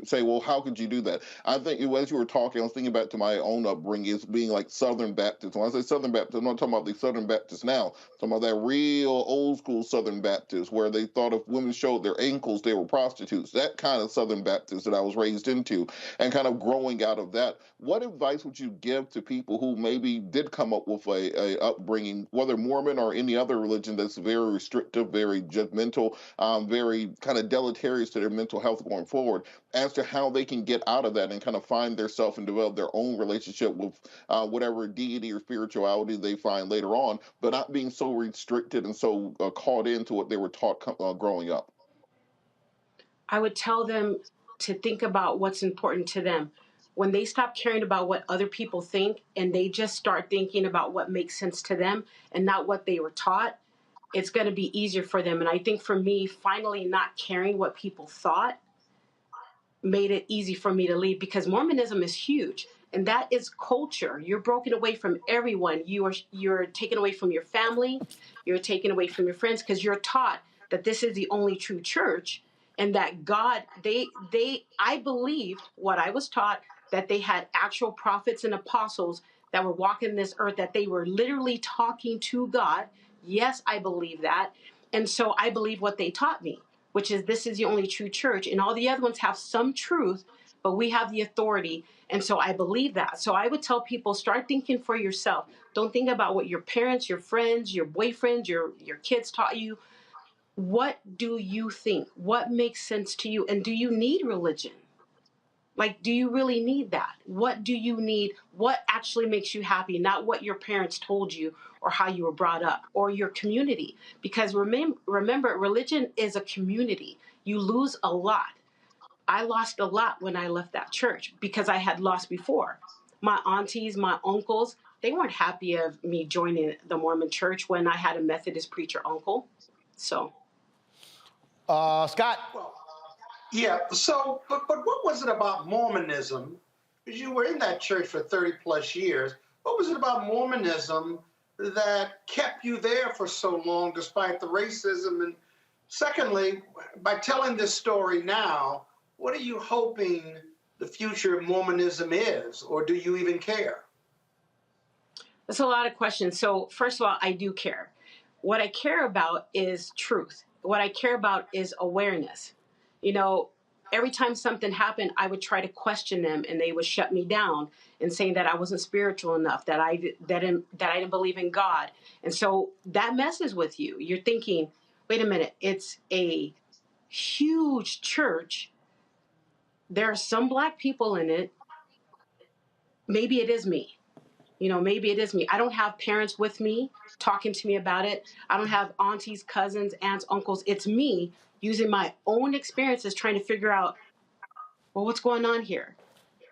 Speaker 10: say, "Well, how could you do that?" I think as you were talking, I was thinking back to my own upbringing as being like Southern Baptist. When I say Southern Baptist, I'm not talking about the Southern Baptist now. I'm talking about that real old school Southern Baptist where they thought if women showed their ankles, they were prostitutes. That kind of Southern Baptist that I was raised into, and kind of growing out of that. What advice would you give to people who maybe did come up with a upbringing, whether Mormon or any other religion, that's very restrictive, very judgmental, very kind of deleterious to their mental health going forward, as to how they can get out of that and kind of find themselves and develop their own relationship with whatever deity or spirituality they find later on, but not being so restricted and so caught into what they were taught growing up?
Speaker 27: I would tell them to think about what's important to them. When they stop caring about what other people think and they just start thinking about what makes sense to them and not what they were taught, it's going to be easier for them. And I think for me, finally not caring what people thought made it easy for me to leave, because Mormonism is huge. And that is culture. You're broken away from everyone. You're taken away from your family. You're taken away from your friends because you're taught that this is the only true church and that God, I believed what I was taught, that they had actual prophets and apostles that were walking this earth, that they were literally talking to God. Yes, I believe that. And so I believe what they taught me, which is this is the only true church. And all the other ones have some truth, but we have the authority. And so I believe that. So I would tell people, start thinking for yourself. Don't think about what your parents, your friends, your boyfriends, your kids taught you. What do you think? What makes sense to you? And do you need religion? Like, do you really need that? What do you need? What actually makes you happy? Not what your parents told you or how you were brought up or your community. Because remember, religion is a community. You lose a lot. I lost a lot when I left that church because I had lost before. My aunties, my uncles, they weren't happy of me joining the Mormon Church when I had a Methodist preacher uncle. So.
Speaker 1: Scott.
Speaker 9: Yeah, so, but what was it about Mormonism? Because you were in that church for 30 plus years. What was it about Mormonism that kept you there for so long despite the racism? And secondly, by telling this story now, what are you hoping the future of Mormonism is, or do you even care?
Speaker 27: That's a lot of questions. So first of all, I do care. What I care about is truth. What I care about is awareness. Every time something happened, I would try to question them, and they would shut me down and saying that I wasn't spiritual enough, that I didn't believe in God. And so that messes with you. You're thinking, wait a minute, it's a huge church. There are some Black people in it. Maybe it is me. Maybe it is me. I don't have parents with me talking to me about it. I don't have aunties, cousins, aunts, uncles. It's me using my own experiences trying to figure out, well, what's going on here?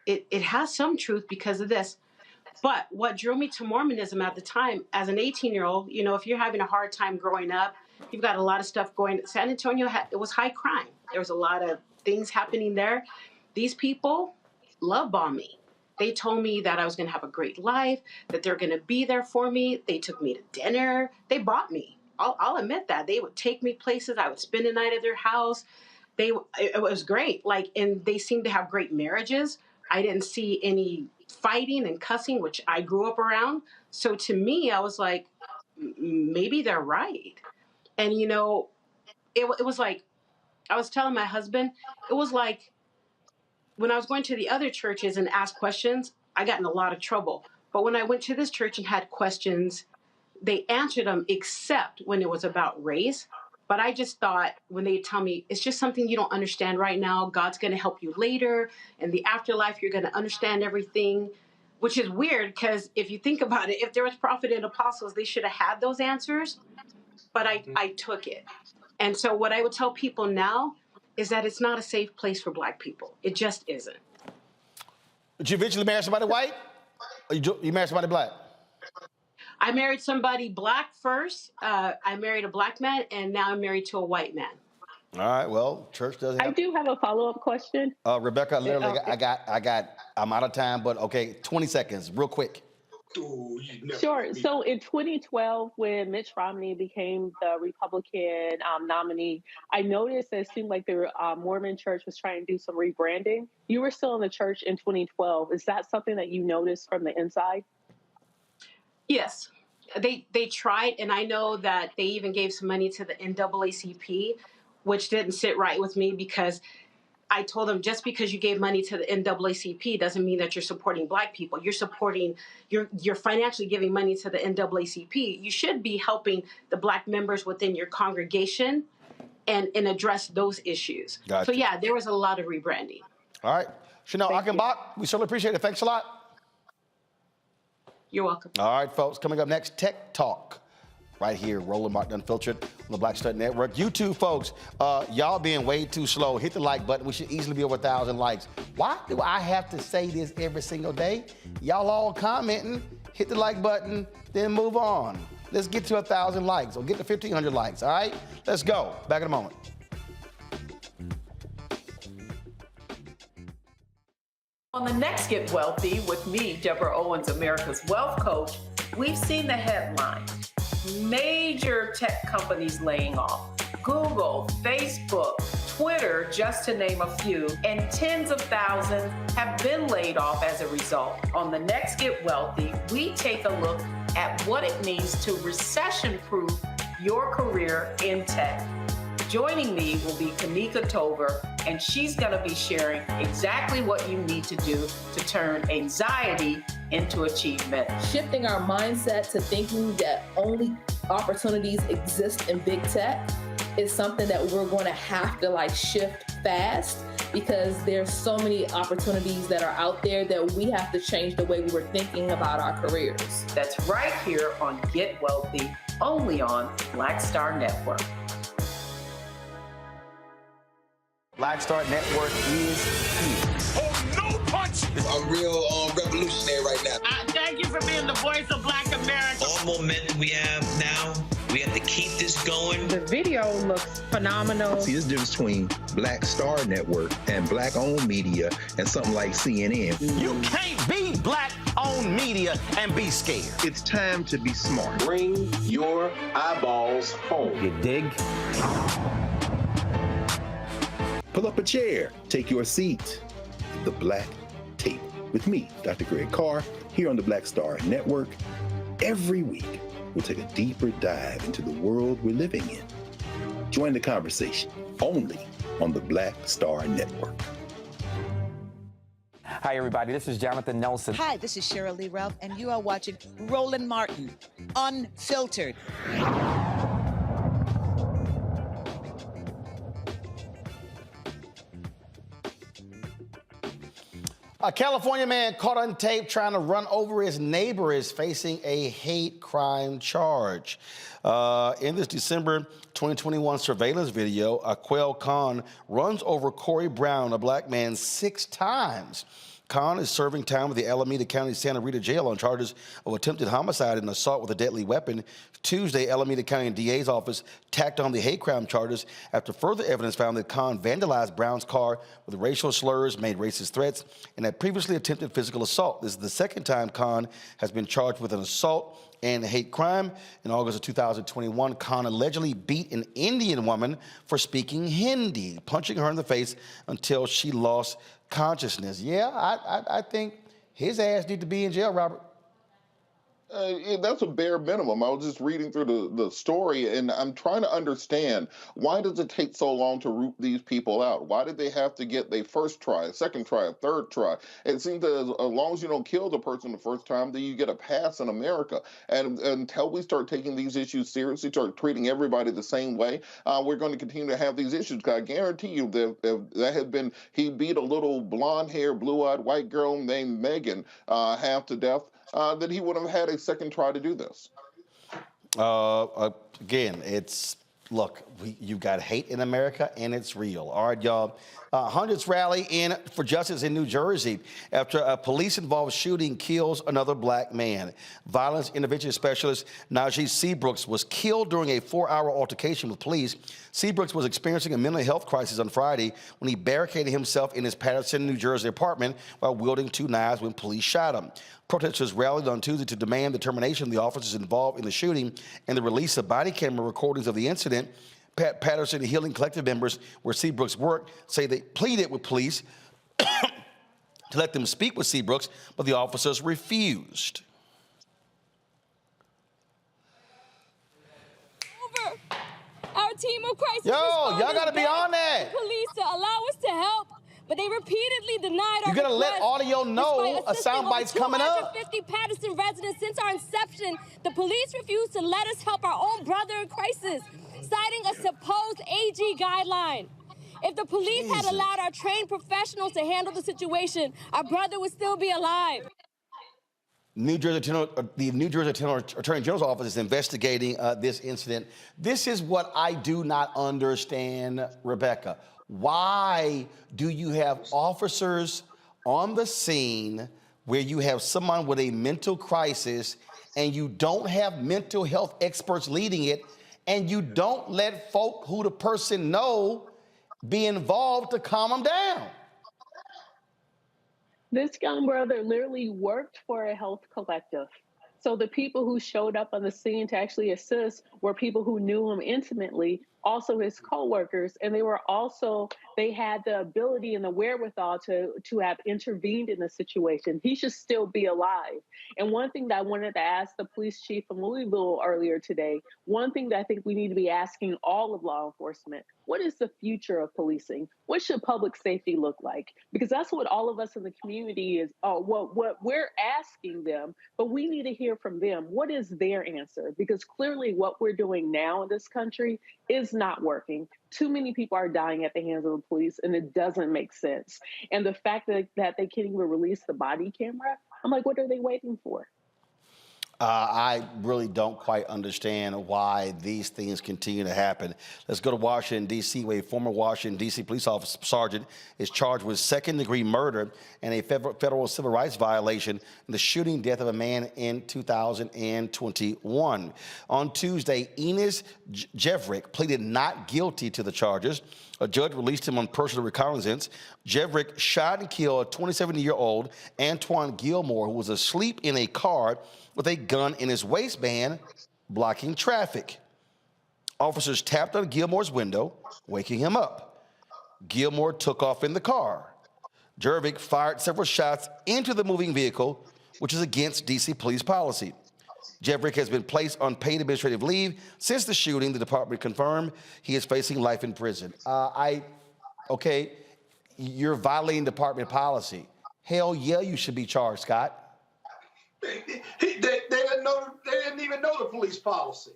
Speaker 27: It has some truth because of this. But what drew me to Mormonism at the time, as an 18-year-old, if you're having a hard time growing up, you've got a lot of stuff going. San Antonio, it was high crime. There was a lot of things happening there. These people love bombed me. They told me that I was going to have a great life, that they're going to be there for me. They took me to dinner. They bought me. I'll admit that. They would take me places. I would spend a night at their house. It was great. And they seemed to have great marriages. I didn't see any fighting and cussing, which I grew up around. So to me, I was like, maybe they're right. And, it was like, I was telling my husband, it was like when I was going to the other churches and asked questions, I got in a lot of trouble. But when I went to this church and had questions, they answered them, except when it was about race. But I just thought when they tell me it's just something you don't understand right now, God's going to help you later. In the afterlife, you're going to understand everything, which is weird because if you think about it, if there was prophet and apostles, they should have had those answers. But I took it. And so what I would tell people now is that it's not a safe place for Black people. It just isn't.
Speaker 1: Did you eventually marry somebody white? Or you married somebody black?
Speaker 27: I married somebody black first. I married a black man, and now I'm married to a white man.
Speaker 1: All right. Well, church doesn't have.
Speaker 12: I do have a follow-up question.
Speaker 1: Rebecca, literally,
Speaker 12: Okay.
Speaker 1: I'm out of time, but okay, 20 seconds, real quick.
Speaker 12: Sure. So in 2012, when Mitch Romney became the Republican nominee, I noticed that it seemed like the Mormon Church was trying to do some rebranding. You were still in the church in 2012. Is that something that you noticed from the inside?
Speaker 27: Yes, they tried, and I know that they even gave some money to the NAACP, which didn't sit right with me because I told them just because you gave money to the NAACP doesn't mean that you're supporting black people. You're financially giving money to the NAACP. You should be helping the black members within your congregation and address those issues.
Speaker 1: Gotcha.
Speaker 27: So yeah, there was a lot of rebranding.
Speaker 1: All right. Chanel Achenbach, we certainly appreciate it. Thanks a lot.
Speaker 27: You're welcome.
Speaker 1: All right, folks, coming up next, Tech Talk. Right here, Roland Martin Unfiltered on the Black Star Network. You too, folks, y'all being way too slow. Hit the like button. We should easily be over 1,000 likes. Why do I have to say this every single day? Y'all all commenting. Hit the like button, then move on. Let's get to 1,000 likes or get to 1,500 likes, all right? Let's go. Back in a moment.
Speaker 14: On the next Get Wealthy with me, Deborah Owens, America's Wealth Coach, we've seen the headline. Major tech companies laying off. Google, Facebook, Twitter, just to name a few, and tens of thousands have been laid off as a result. On the next Get Wealthy, we take a look at what it means to recession-proof your career in tech. Joining me will be Tamika Tover, and she's going to be sharing exactly what you need to do to turn anxiety into achievement.
Speaker 15: Shifting our mindset to thinking that only opportunities exist in big tech is something that we're going to have to shift fast, because there's so many opportunities that are out there that we have to change the way we were thinking about our careers.
Speaker 14: That's right here on Get Wealthy, only on Black Star Network.
Speaker 1: Black Star Network is here.
Speaker 4: Oh, no punch! I'm real revolutionary right now.
Speaker 5: Thank you for being the voice of Black America.
Speaker 6: All momentum we have now, we have to keep this going.
Speaker 5: The video looks phenomenal.
Speaker 17: See, there's a difference between Black Star Network and black-owned media and something like CNN.
Speaker 4: You can't be black-owned media and be scared.
Speaker 17: It's time to be smart.
Speaker 4: Bring your eyeballs home.
Speaker 1: You dig?
Speaker 17: Pull up a chair, take your seat. The Black Tape with me, Dr. Greg Carr, here on the Black Star Network. Every week, we'll take a deeper dive into the world we're living in. Join the conversation only on the Black Star Network.
Speaker 7: Hi, everybody. This is Jonathan Nelson.
Speaker 19: Hi, this is Cheryl Lee Ralph, and you are watching Roland Martin, Unfiltered.
Speaker 1: A California man caught on tape trying to run over his neighbor is facing a hate crime charge. In this December 2021 surveillance video, Aquel Khan runs over Corey Brown, a black man, 6 times. Khan is serving time with the Alameda County Santa Rita Jail on charges of attempted homicide and assault with a deadly weapon. Tuesday, Alameda County DA's office tacked on the hate crime charges after further evidence found that Khan vandalized Brown's car with racial slurs, made racist threats, and had previously attempted physical assault. This is the second time Khan has been charged with an assault and hate crime. In August of 2021, Khan allegedly beat an Indian woman for speaking Hindi, punching her in the face until she lost consciousness. Yeah, I think his ass need to be in jail, Robert.
Speaker 10: That's a bare minimum. I was just reading through the story, and I'm trying to understand, why does it take so long to root these people out? Why did they have to get their first try, a second try, a third try? It seems that as long as you don't kill the person the first time, then you get a pass in America. And until we start taking these issues seriously, start treating everybody the same way, we're going to continue to have these issues. Because I guarantee you that if that had been, he beat a little blonde-haired, blue-eyed white girl named Megan half to death, that he would have had a second try to do this.
Speaker 1: Again, it's look, you've got hate in America, and it's real. All right, y'all. Hundreds rally in for justice in New Jersey after a police-involved shooting kills another black man. Violence intervention specialist Najee Seabrooks was killed during a 4-hour altercation with police. Seabrooks was experiencing a mental health crisis on Friday when he barricaded himself in his Patterson, New Jersey apartment while wielding 2 knives when police shot him. Protesters rallied on Tuesday to demand the termination of the officers involved in the shooting and the release of body camera recordings of the incident. Patterson Healing Collective members, where Seabrooks worked, say they pleaded with police to let them speak with Seabrooks, but the officers refused.
Speaker 2: Over our team of crisis
Speaker 1: y'all gotta be on that.
Speaker 2: Police to allow us to help, but they repeatedly denied our
Speaker 1: You're gonna let
Speaker 2: request.
Speaker 1: audio know a soundbite's coming up.
Speaker 2: 250 Patterson residents since our inception, the police refused to let us help our own brother in crisis, citing a supposed AG guideline. If the police had allowed our trained professionals to handle the situation, our brother would still be alive.
Speaker 1: The New Jersey Attorney General's office is investigating this incident. This is what I do not understand, Rebecca. Why do you have officers on the scene where you have someone with a mental crisis and you don't have mental health experts leading it, and you don't let folk who the person know be involved to calm them down?
Speaker 12: This young brother literally worked for a health collective. So the people who showed up on the scene to actually assist were people who knew him intimately, also his coworkers, and they had the ability and the wherewithal to have intervened in the situation. He should still be alive. And one thing that I wanted to ask the police chief from Louisville earlier today, one thing that I think we need to be asking all of law enforcement, what is the future of policing? What should public safety look like? Because that's what all of us in the community is, what we're asking them, but we need to hear from them. What is their answer? Because clearly what we're doing now in this country is not working. Too many people are dying at the hands of the police, and it doesn't make sense. And the fact that they can't even release the body camera, I'm like, what are they waiting for?
Speaker 1: I really don't quite understand why these things continue to happen. Let's go to Washington, D.C., where a former Washington, D.C. police officer sergeant is charged with second-degree murder and a federal civil rights violation in the shooting death of a man in 2021. On Tuesday, Enos Jevrick pleaded not guilty to the charges. A judge released him on personal recognizance. Jevrick shot and killed a 27-year-old Antoine Gilmore, who was asleep in a car with a gun in his waistband, blocking traffic. Officers tapped on Gilmore's window, waking him up. Gilmore took off in the car. Jevrick fired several shots into the moving vehicle, which is against D.C. police policy. Jevrick has been placed on paid administrative leave since the shooting. The department confirmed he is facing life in prison. Okay, you're violating department policy. Hell yeah, you should be charged, Scott.
Speaker 9: They didn't even know the police policy.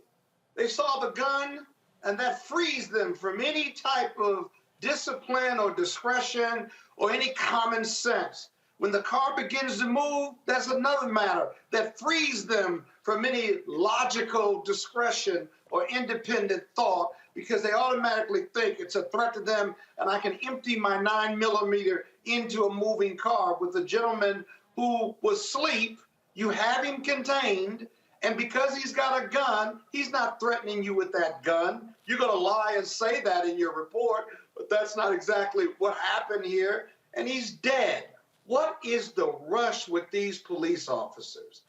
Speaker 9: They saw the gun, and that frees them from any type of discipline or discretion or any common sense. When the car begins to move, that's another matter that frees them from any logical discretion or independent thought, because they automatically think it's a threat to them and I can empty my 9mm into a moving car. With the gentleman who was asleep, you have him contained, and because he's got a gun, he's not threatening you with that gun. You're going to lie and say that in your report, but that's not exactly what happened here, and he's dead. What is the rush with these police officers?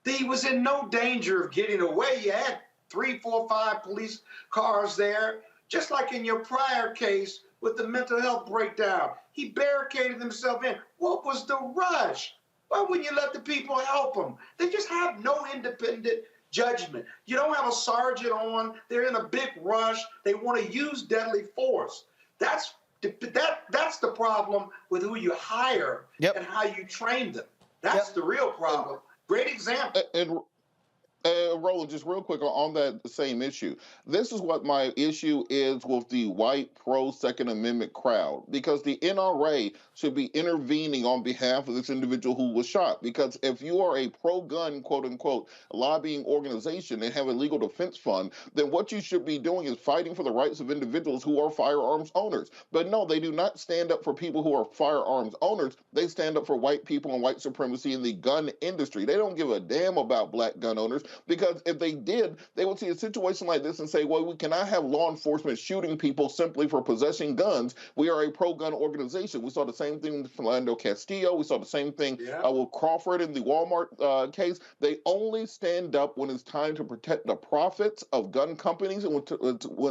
Speaker 9: He was in no danger of getting away. You had 3, 4, 5 police cars there, just like in your prior case with the mental health breakdown. He barricaded himself in. What was the rush? Why wouldn't you let the people help them? They just have no independent judgment. You don't have a sergeant on. They're in a big rush. They want to use deadly force. That's the problem with who you hire and how you train them. That's the real problem. Great example.
Speaker 10: Roland, just real quick on that same issue. This is what my issue is with the white pro-Second Amendment crowd, because the NRA should be intervening on behalf of this individual who was shot. Because if you are a pro-gun, quote-unquote, lobbying organization and have a legal defense fund, then what you should be doing is fighting for the rights of individuals who are firearms owners. But no, they do not stand up for people who are firearms owners. They stand up for white people and white supremacy in the gun industry. They don't give a damn about black gun owners. Because if they did, they would see a situation like this and say, well, we cannot have law enforcement shooting people simply for possessing guns. We are a pro-gun organization. We saw the same thing with Philando Castillo. We saw the same thing with Crawford in the Walmart case. They only stand up when it's time to protect the profits of gun companies and when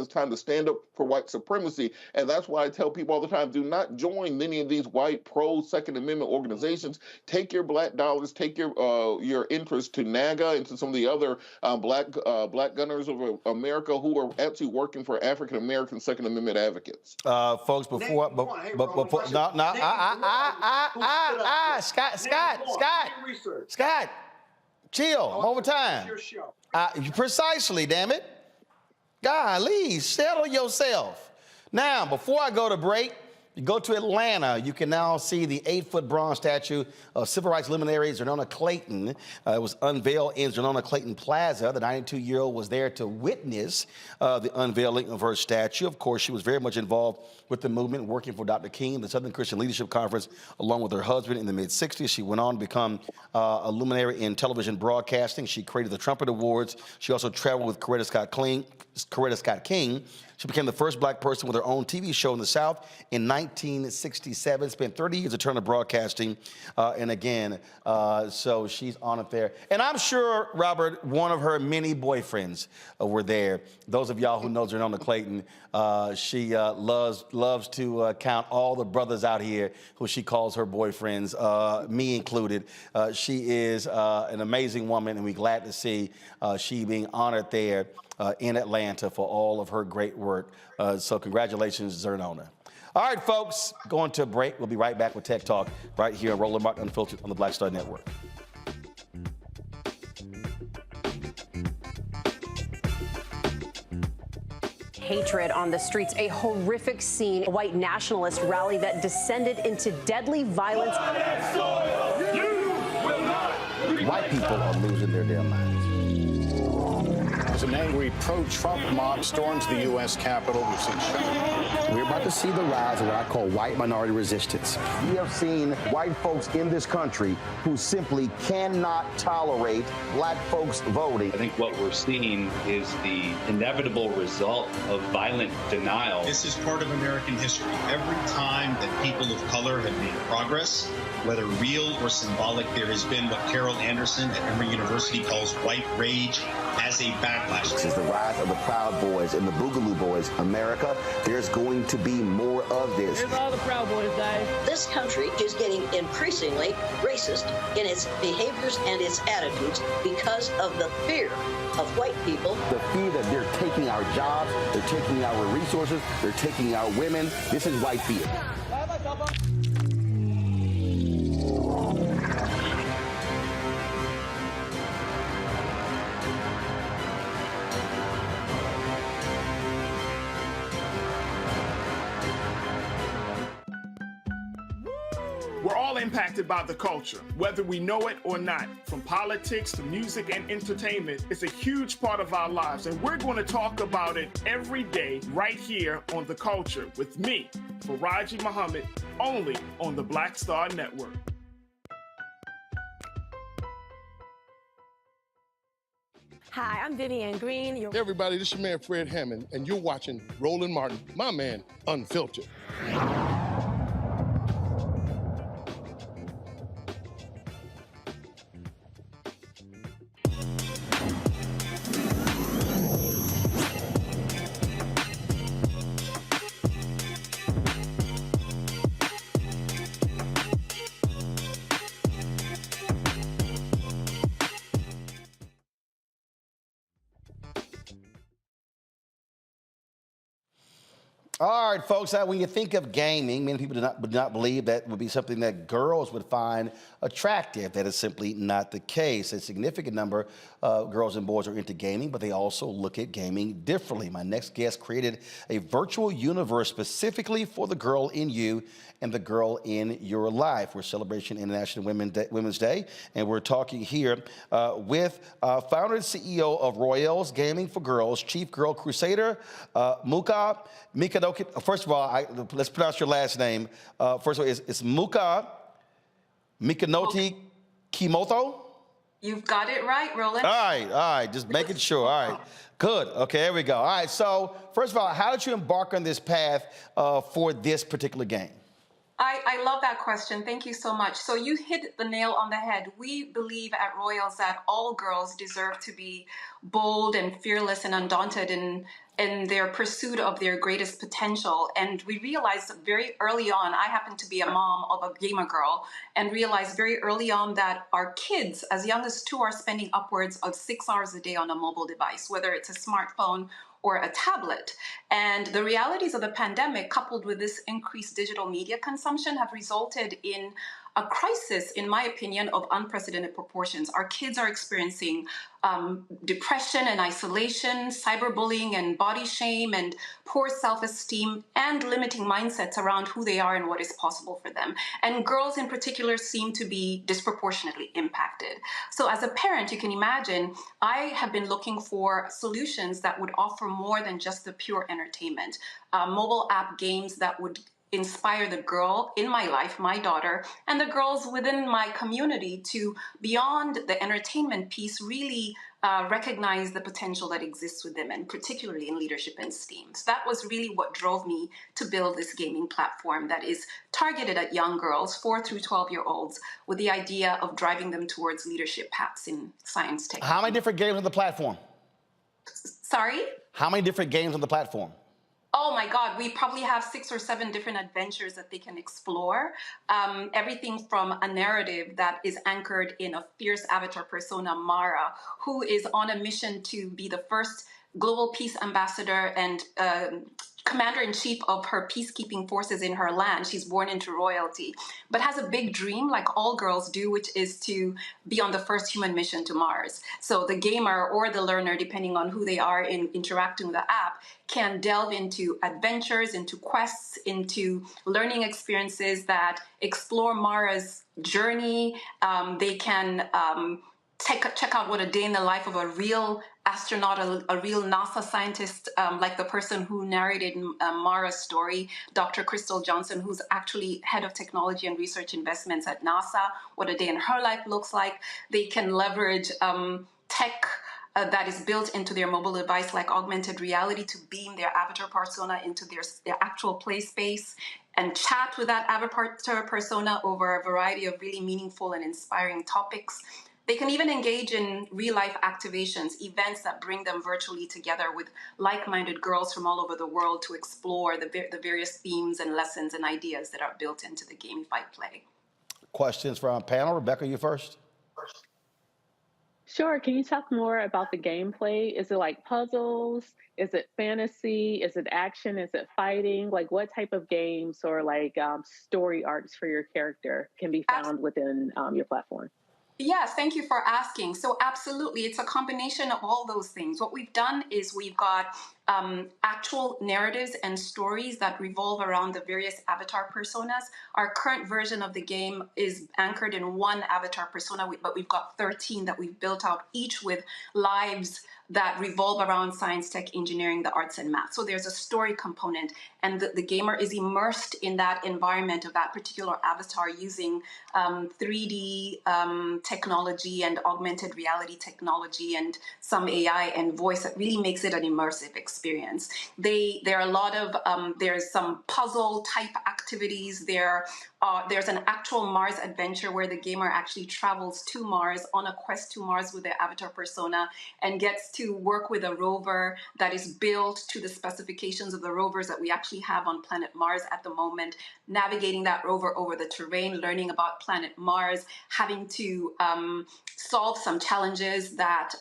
Speaker 10: it's time to stand up for white supremacy. And that's why I tell people all the time, do not join many of these white pro-Second Amendment organizations. Take your black dollars, take your interest to NAGA and to some of the other black gunners of America who are actually working for African American Second Amendment advocates.
Speaker 1: Folks, before, Scott, chill, I'm over time. Precisely, damn it. Golly, settle yourself. Now, before I go to break, you go to Atlanta, you can now see the 8-foot bronze statue of civil rights luminary Zernona Clayton. It was unveiled in Zernona Clayton Plaza. The 92-year-old was there to witness the unveiling of her statue. Of course, she was very much involved with the movement, working for Dr. King, the Southern Christian Leadership Conference, along with her husband in the mid-60s. She went on to become a luminary in television broadcasting. She created the Trumpet Awards. She also traveled with Coretta Scott King. She became the first black person with her own TV show in the South in 1967. Spent 30 years of Turner Broadcasting. And again, so she's on it there. And I'm sure, Robert, one of her many boyfriends were there. Those of y'all who know Zernona Clayton, she loves to count all the brothers out here who she calls her boyfriends, me included. She is an amazing woman, and we're glad to see she being honored there in Atlanta for all of her great work. So congratulations, Zernona. All right, folks, going to a break. We'll be right back with Tech Talk right here on Roland Martin Unfiltered on the Black Star Network.
Speaker 8: Hatred on the streets, a horrific scene, a white nationalist rally that descended into deadly violence.
Speaker 1: White people are losing their damn minds.
Speaker 13: As an angry pro-Trump mob storms the U.S. Capitol, we've seen shooting.
Speaker 16: We're about to see the rise of what I call white minority resistance. We have seen white folks in this country who simply cannot tolerate black folks voting.
Speaker 18: I think what we're seeing is the inevitable result of violent denial.
Speaker 20: This is part of American history. Every time that people of color have made progress, whether real or symbolic, there has been what Carol Anderson at Emory University calls white rage as a backlash.
Speaker 16: This is the rise of the Proud Boys and the Boogaloo Boys. America, there's going to be more of this.
Speaker 23: Here's all the Proud Boys, guys.
Speaker 26: This country is getting increasingly racist in its behaviors and its attitudes because of the fear of white people.
Speaker 16: The fear that they're taking our jobs, they're taking our resources, they're taking our women. This is white fear.
Speaker 28: We're all impacted by the culture, whether we know it or not. From politics to music and entertainment, it's a huge part of our lives, and we're going to talk about it every day right here on The Culture with me, Faraji Muhammad, only on the Black Star Network.
Speaker 29: Hi, I'm Vivian Green.
Speaker 30: Hey everybody, this is your man Fred Hammond, and you're watching Roland Martin, my man, Unfiltered.
Speaker 1: All right, folks, when you think of gaming, many people would not believe that would be something that girls would find attractive. That is simply not the case. A significant number of girls and boys are into gaming, but they also look at gaming differently. My next guest created a virtual universe specifically for the girl in you and the girl in your life. We're celebrating International Women's Day, and we're talking here with founder and CEO of Royals Gaming for Girls, Chief Girl Crusader, Mika. First of all, let's pronounce your last name. First of all, it's Muka Mikanoti Kimoto?
Speaker 3: You've got it right, Roland.
Speaker 1: All right, just making sure. All right, good. Okay, there we go. All right, so first of all, how did you embark on this path for this particular game?
Speaker 3: I love that question. Thank you so much. So you hit the nail on the head. We believe at Royals that all girls deserve to be bold and fearless and undaunted in their pursuit of their greatest potential. And we realized very early on, I happen to be a mom of a gamer girl, and realized very early on that our kids, as young as 2, are spending upwards of 6 hours a day on a mobile device, whether it's a smartphone or a tablet. And the realities of the pandemic, coupled with this increased digital media consumption, have resulted in a crisis, in my opinion, of unprecedented proportions. Our kids are experiencing depression and isolation, cyberbullying and body shame and poor self-esteem, and limiting mindsets around who they are and what is possible for them. And girls in particular seem to be disproportionately impacted. So as a parent, you can imagine, I have been looking for solutions that would offer more than just the pure entertainment. Mobile app games that would inspire the girl in my life, my daughter, and the girls within my community to, beyond the entertainment piece, really recognize the potential that exists with them, and particularly in leadership and STEAM. So that was really what drove me to build this gaming platform that is targeted at young girls, 4 through 12-year-olds, with the idea of driving them towards leadership paths in science, technology.
Speaker 1: How many different games on the platform?
Speaker 3: Sorry?
Speaker 1: How many different games on the platform?
Speaker 3: Oh my God, we probably have 6 or 7 different adventures that they can explore. Everything from a narrative that is anchored in a fierce avatar persona, Mara, who is on a mission to be the first global peace ambassador and commander-in-chief of her peacekeeping forces in her land. She's born into royalty, but has a big dream, like all girls do, which is to be on the first human mission to Mars. So the gamer or the learner, depending on who they are in interacting with the app, can delve into adventures, into quests, into learning experiences that explore Mara's journey. They can check out what a day in the life of a real astronaut, a real NASA scientist, like the person who narrated Mara's story, Dr. Crystal Johnson, who's actually head of technology and research investments at NASA, what a day in her life looks like. They can leverage tech that is built into their mobile device, like augmented reality, to beam their avatar persona into their actual play space and chat with that avatar persona over a variety of really meaningful and inspiring topics. They can even engage in real-life activations, events that bring them virtually together with like-minded girls from all over the world to explore the various themes and lessons and ideas that are built into the gamified play.
Speaker 1: Questions from our panel. Rebecca, you first.
Speaker 12: Sure. Can you talk more about the gameplay? Is it like puzzles? Is it fantasy? Is it action? Is it fighting? Like, what type of games or like story arcs for your character can be found within your platform?
Speaker 3: Yes, thank you for asking. So absolutely, it's a combination of all those things. What we've done is we've got actual narratives and stories that revolve around the various avatar personas. Our current version of the game is anchored in one avatar persona, but we've got 13 that we've built out, each with lives that revolve around science, tech, engineering, the arts, and math. So there's a story component, and the gamer is immersed in that environment of that particular avatar using 3D technology and augmented reality technology and some AI and voice that really makes it an immersive experience. There are a lot of, there's some puzzle type activities. There's an actual Mars adventure where the gamer actually travels to Mars on a quest to Mars with their avatar persona and gets to work with a rover that is built to the specifications of the rovers that we actually have on planet Mars at the moment, navigating that rover over the terrain, learning about planet Mars, having to solve some challenges that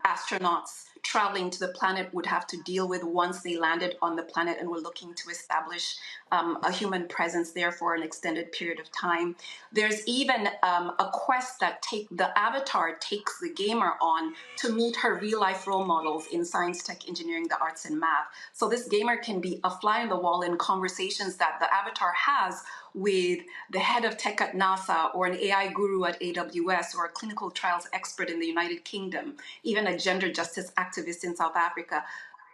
Speaker 3: astronauts traveling to the planet would have to deal with once they landed on the planet and were looking to establish a human presence there for an extended period of time. There's even a quest that the avatar takes the gamer on to meet her real-life role models in science, tech, engineering, the arts, and math. So this gamer can be a fly on the wall in conversations that the avatar has with the head of tech at NASA, or an AI guru at AWS, or a clinical trials expert in the United Kingdom, even a gender justice activist in South Africa.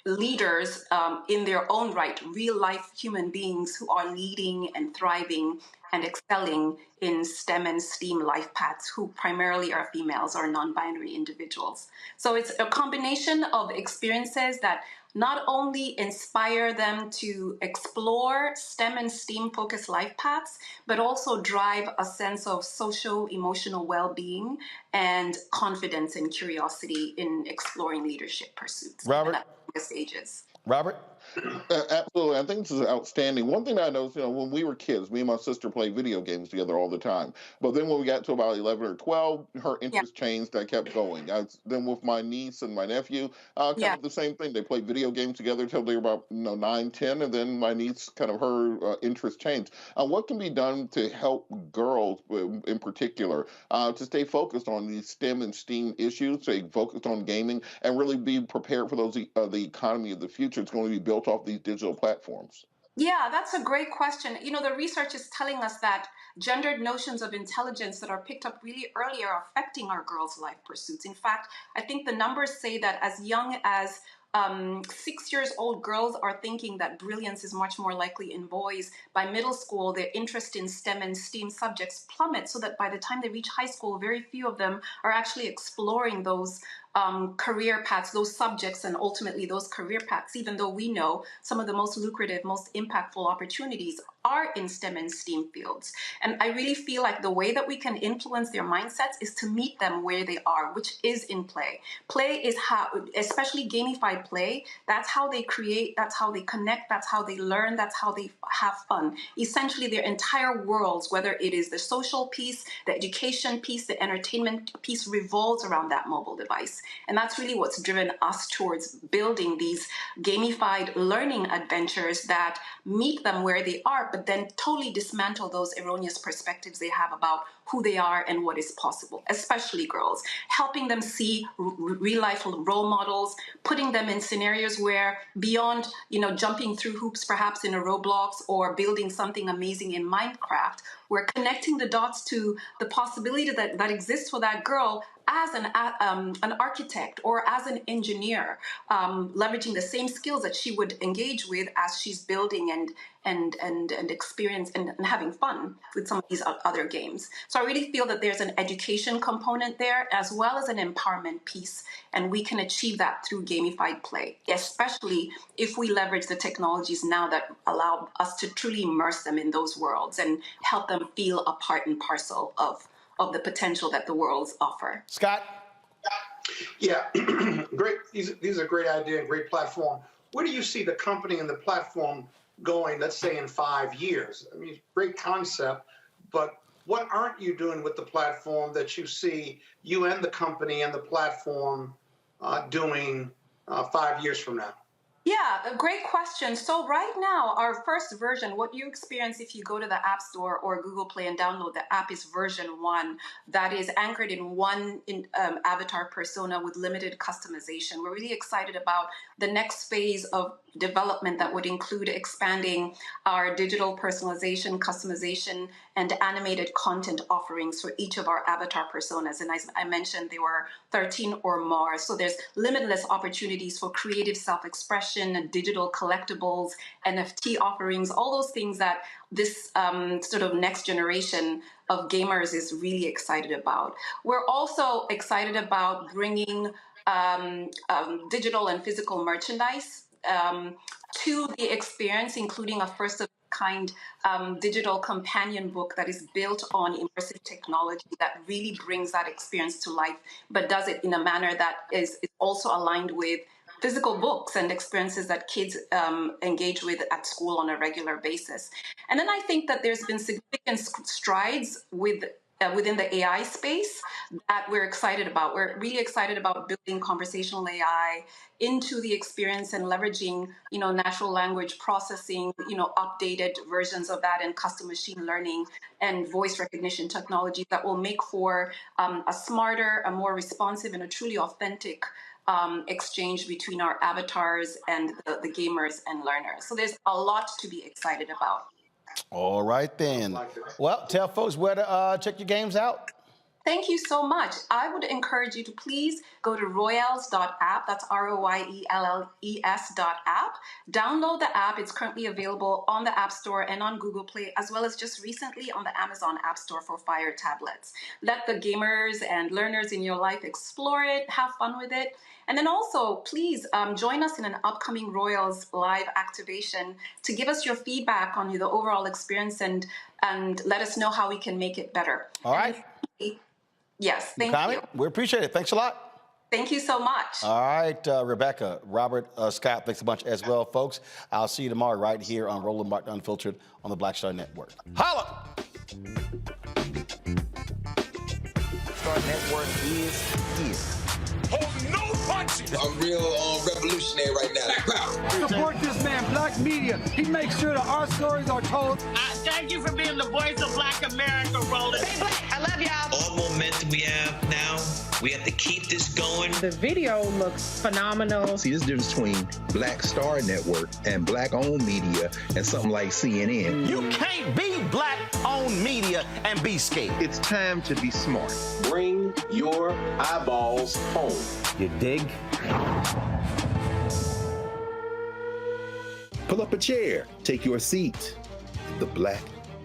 Speaker 3: Leaders in their own right, real-life human beings who are leading and thriving and excelling in STEM and STEAM life paths, who primarily are females or non-binary individuals. So it's a combination of experiences that not only inspire them to explore STEM and STEAM-focused life paths, but also drive a sense of social, emotional well-being and confidence and curiosity in exploring leadership pursuits.
Speaker 1: Robert?
Speaker 3: At the stages.
Speaker 1: Robert?
Speaker 10: Absolutely. I think this is outstanding. One thing I noticed, when we were kids, me and my sister played video games together all the time. But then when we got to about 11 or 12, her interest changed. I kept going. Then with my niece and my nephew, kind of the same thing. They played video games together until they were about 9, 10, and then my niece, kind of her interest changed. What can be done to help girls in particular to stay focused on these STEM and STEAM issues, stay focused on gaming, and really be prepared for those the economy of the future? It's going to be built off these digital platforms.
Speaker 3: Yeah, that's a great question. The research is telling us that gendered notions of intelligence that are picked up really early are affecting our girls' life pursuits. In fact, I think the numbers say that as young as 6 years old girls are thinking that brilliance is much more likely in boys. By middle school, their interest in STEM and STEAM subjects plummets, so that by the time they reach high school, very few of them are actually exploring those career paths, those subjects, and ultimately those career paths, even though we know some of the most lucrative, most impactful opportunities are in STEM and STEAM fields. And I really feel like the way that we can influence their mindsets is to meet them where they are, which is in play. Play is how, especially gamified play, that's how they create, that's how they connect, that's how they learn, that's how they have fun. Essentially, their entire worlds, whether it is the social piece, the education piece, the entertainment piece, revolves around that mobile device. And that's really what's driven us towards building these gamified learning adventures that meet them where they are, but then totally dismantle those erroneous perspectives they have about who they are and what is possible, especially girls, helping them see real-life role models, putting them in scenarios where beyond, jumping through hoops perhaps in a Roblox or building something amazing in Minecraft, we're connecting the dots to the possibility that exists for that girl as an architect or as an engineer, leveraging the same skills that she would engage with as she's building and experience and having fun with some of these other games. So I really feel that there's an education component there as well as an empowerment piece, and we can achieve that through gamified play, especially if we leverage the technologies now that allow us to truly immerse them in those worlds and help them feel a part and parcel of the potential that the worlds offer.
Speaker 1: Scott?
Speaker 9: Yeah, great. These are great idea and great platform. Where do you see the company and the platform going, let's say, in 5 years? I mean, great concept, but what aren't you doing with the platform that you see you and the company and the platform doing 5 years from now?
Speaker 3: Yeah, a great question. So right now, our first version, what you experience if you go to the App Store or Google Play and download the app, is version 1 that is anchored in one avatar persona with limited customization. We're really excited about the next phase of development that would include expanding our digital personalization, customization, and animated content offerings for each of our avatar personas. And as I mentioned, there were 13 or more. So there's limitless opportunities for creative self-expression, digital collectibles, NFT offerings, all those things that this sort of next generation of gamers is really excited about. We're also excited about bringing digital and physical merchandise to the experience, including a first-of-kind digital companion book that is built on immersive technology that really brings that experience to life, but does it in a manner that is also aligned with physical books and experiences that kids engage with at school on a regular basis. And then I think that there's been significant strides with within the AI space that we're excited about. We're really excited about building conversational AI into the experience and leveraging, natural language processing, updated versions of that and custom machine learning and voice recognition technologies that will make for a smarter, a more responsive, and a truly authentic exchange between our avatars and the gamers and learners. So there's a lot to be excited about.
Speaker 1: All right, then. Well, tell folks where to check your games out.
Speaker 3: Thank you so much. I would encourage you to please go to royals.app. That's ROYELLES.app. Download the app. It's currently available on the App Store and on Google Play, as well as just recently on the Amazon App Store for Fire tablets. Let the gamers and learners in your life explore it, have fun with it. And then also, please join us in an upcoming Royals live activation to give us your feedback on the overall experience and let us know how we can make it better.
Speaker 1: All right.
Speaker 3: Yes, thank you.
Speaker 1: We appreciate it. Thanks a lot.
Speaker 3: Thank you so much.
Speaker 1: All right, Rebecca, Robert, Scott, thanks a bunch as well, folks. I'll see you tomorrow right here on Roland Martin Unfiltered on the Black Star Network. Holla!
Speaker 7: Star Network is here.
Speaker 4: Hold no punches. I'm real revolutionary right now. Black power.
Speaker 6: Support this man, Black Media. He makes sure that our stories are told.
Speaker 5: Thank you for being the voice of Black America, Roland.
Speaker 6: Hey, Black, I love y'all.
Speaker 11: All momentum we have now, we have to keep this going.
Speaker 5: The video looks phenomenal.
Speaker 17: See, this difference between Black Star Network and Black-owned media and something like CNN.
Speaker 16: You can't be Black-owned media and be scared.
Speaker 17: It's time to be smart.
Speaker 16: Bring your eyeballs home. You dig?
Speaker 17: Pull up a chair, take your seat. The Black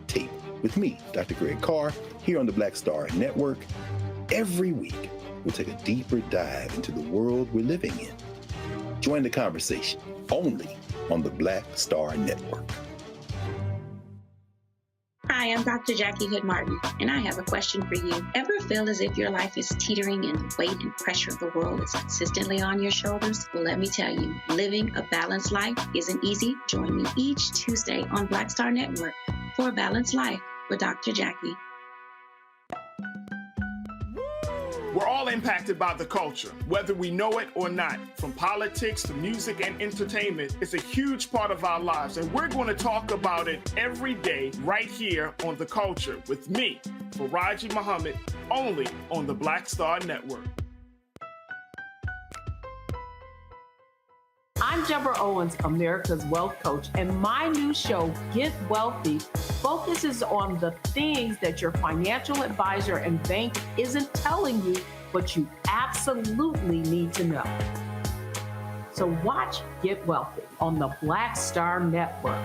Speaker 17: Tape with me, Dr. Greg Carr, here on the Black Star Network. Every week, we'll take a deeper dive into the world we're living in. Join the conversation only on the Black Star Network.
Speaker 14: Hi, I'm Dr. Jackie Hood Martin, and I have a question for you. Ever feel as if your life is teetering and the weight and pressure of the world is consistently on your shoulders? Well, let me tell you, living a balanced life isn't easy. Join me each Tuesday on Black Star Network for A Balanced Life with Dr. Jackie.
Speaker 28: We're all impacted by the culture, whether we know it or not. From politics to music and entertainment, it's a huge part of our lives, and we're going to talk about it every day right here on The Culture with me, Faraji Muhammad, only on the Black Star Network.
Speaker 5: I'm Deborah Owens, America's Wealth Coach, and my new show, Get Wealthy, focuses on the things that your financial advisor and bank isn't telling you, but you absolutely need to know. So watch Get Wealthy on the Black Star Network.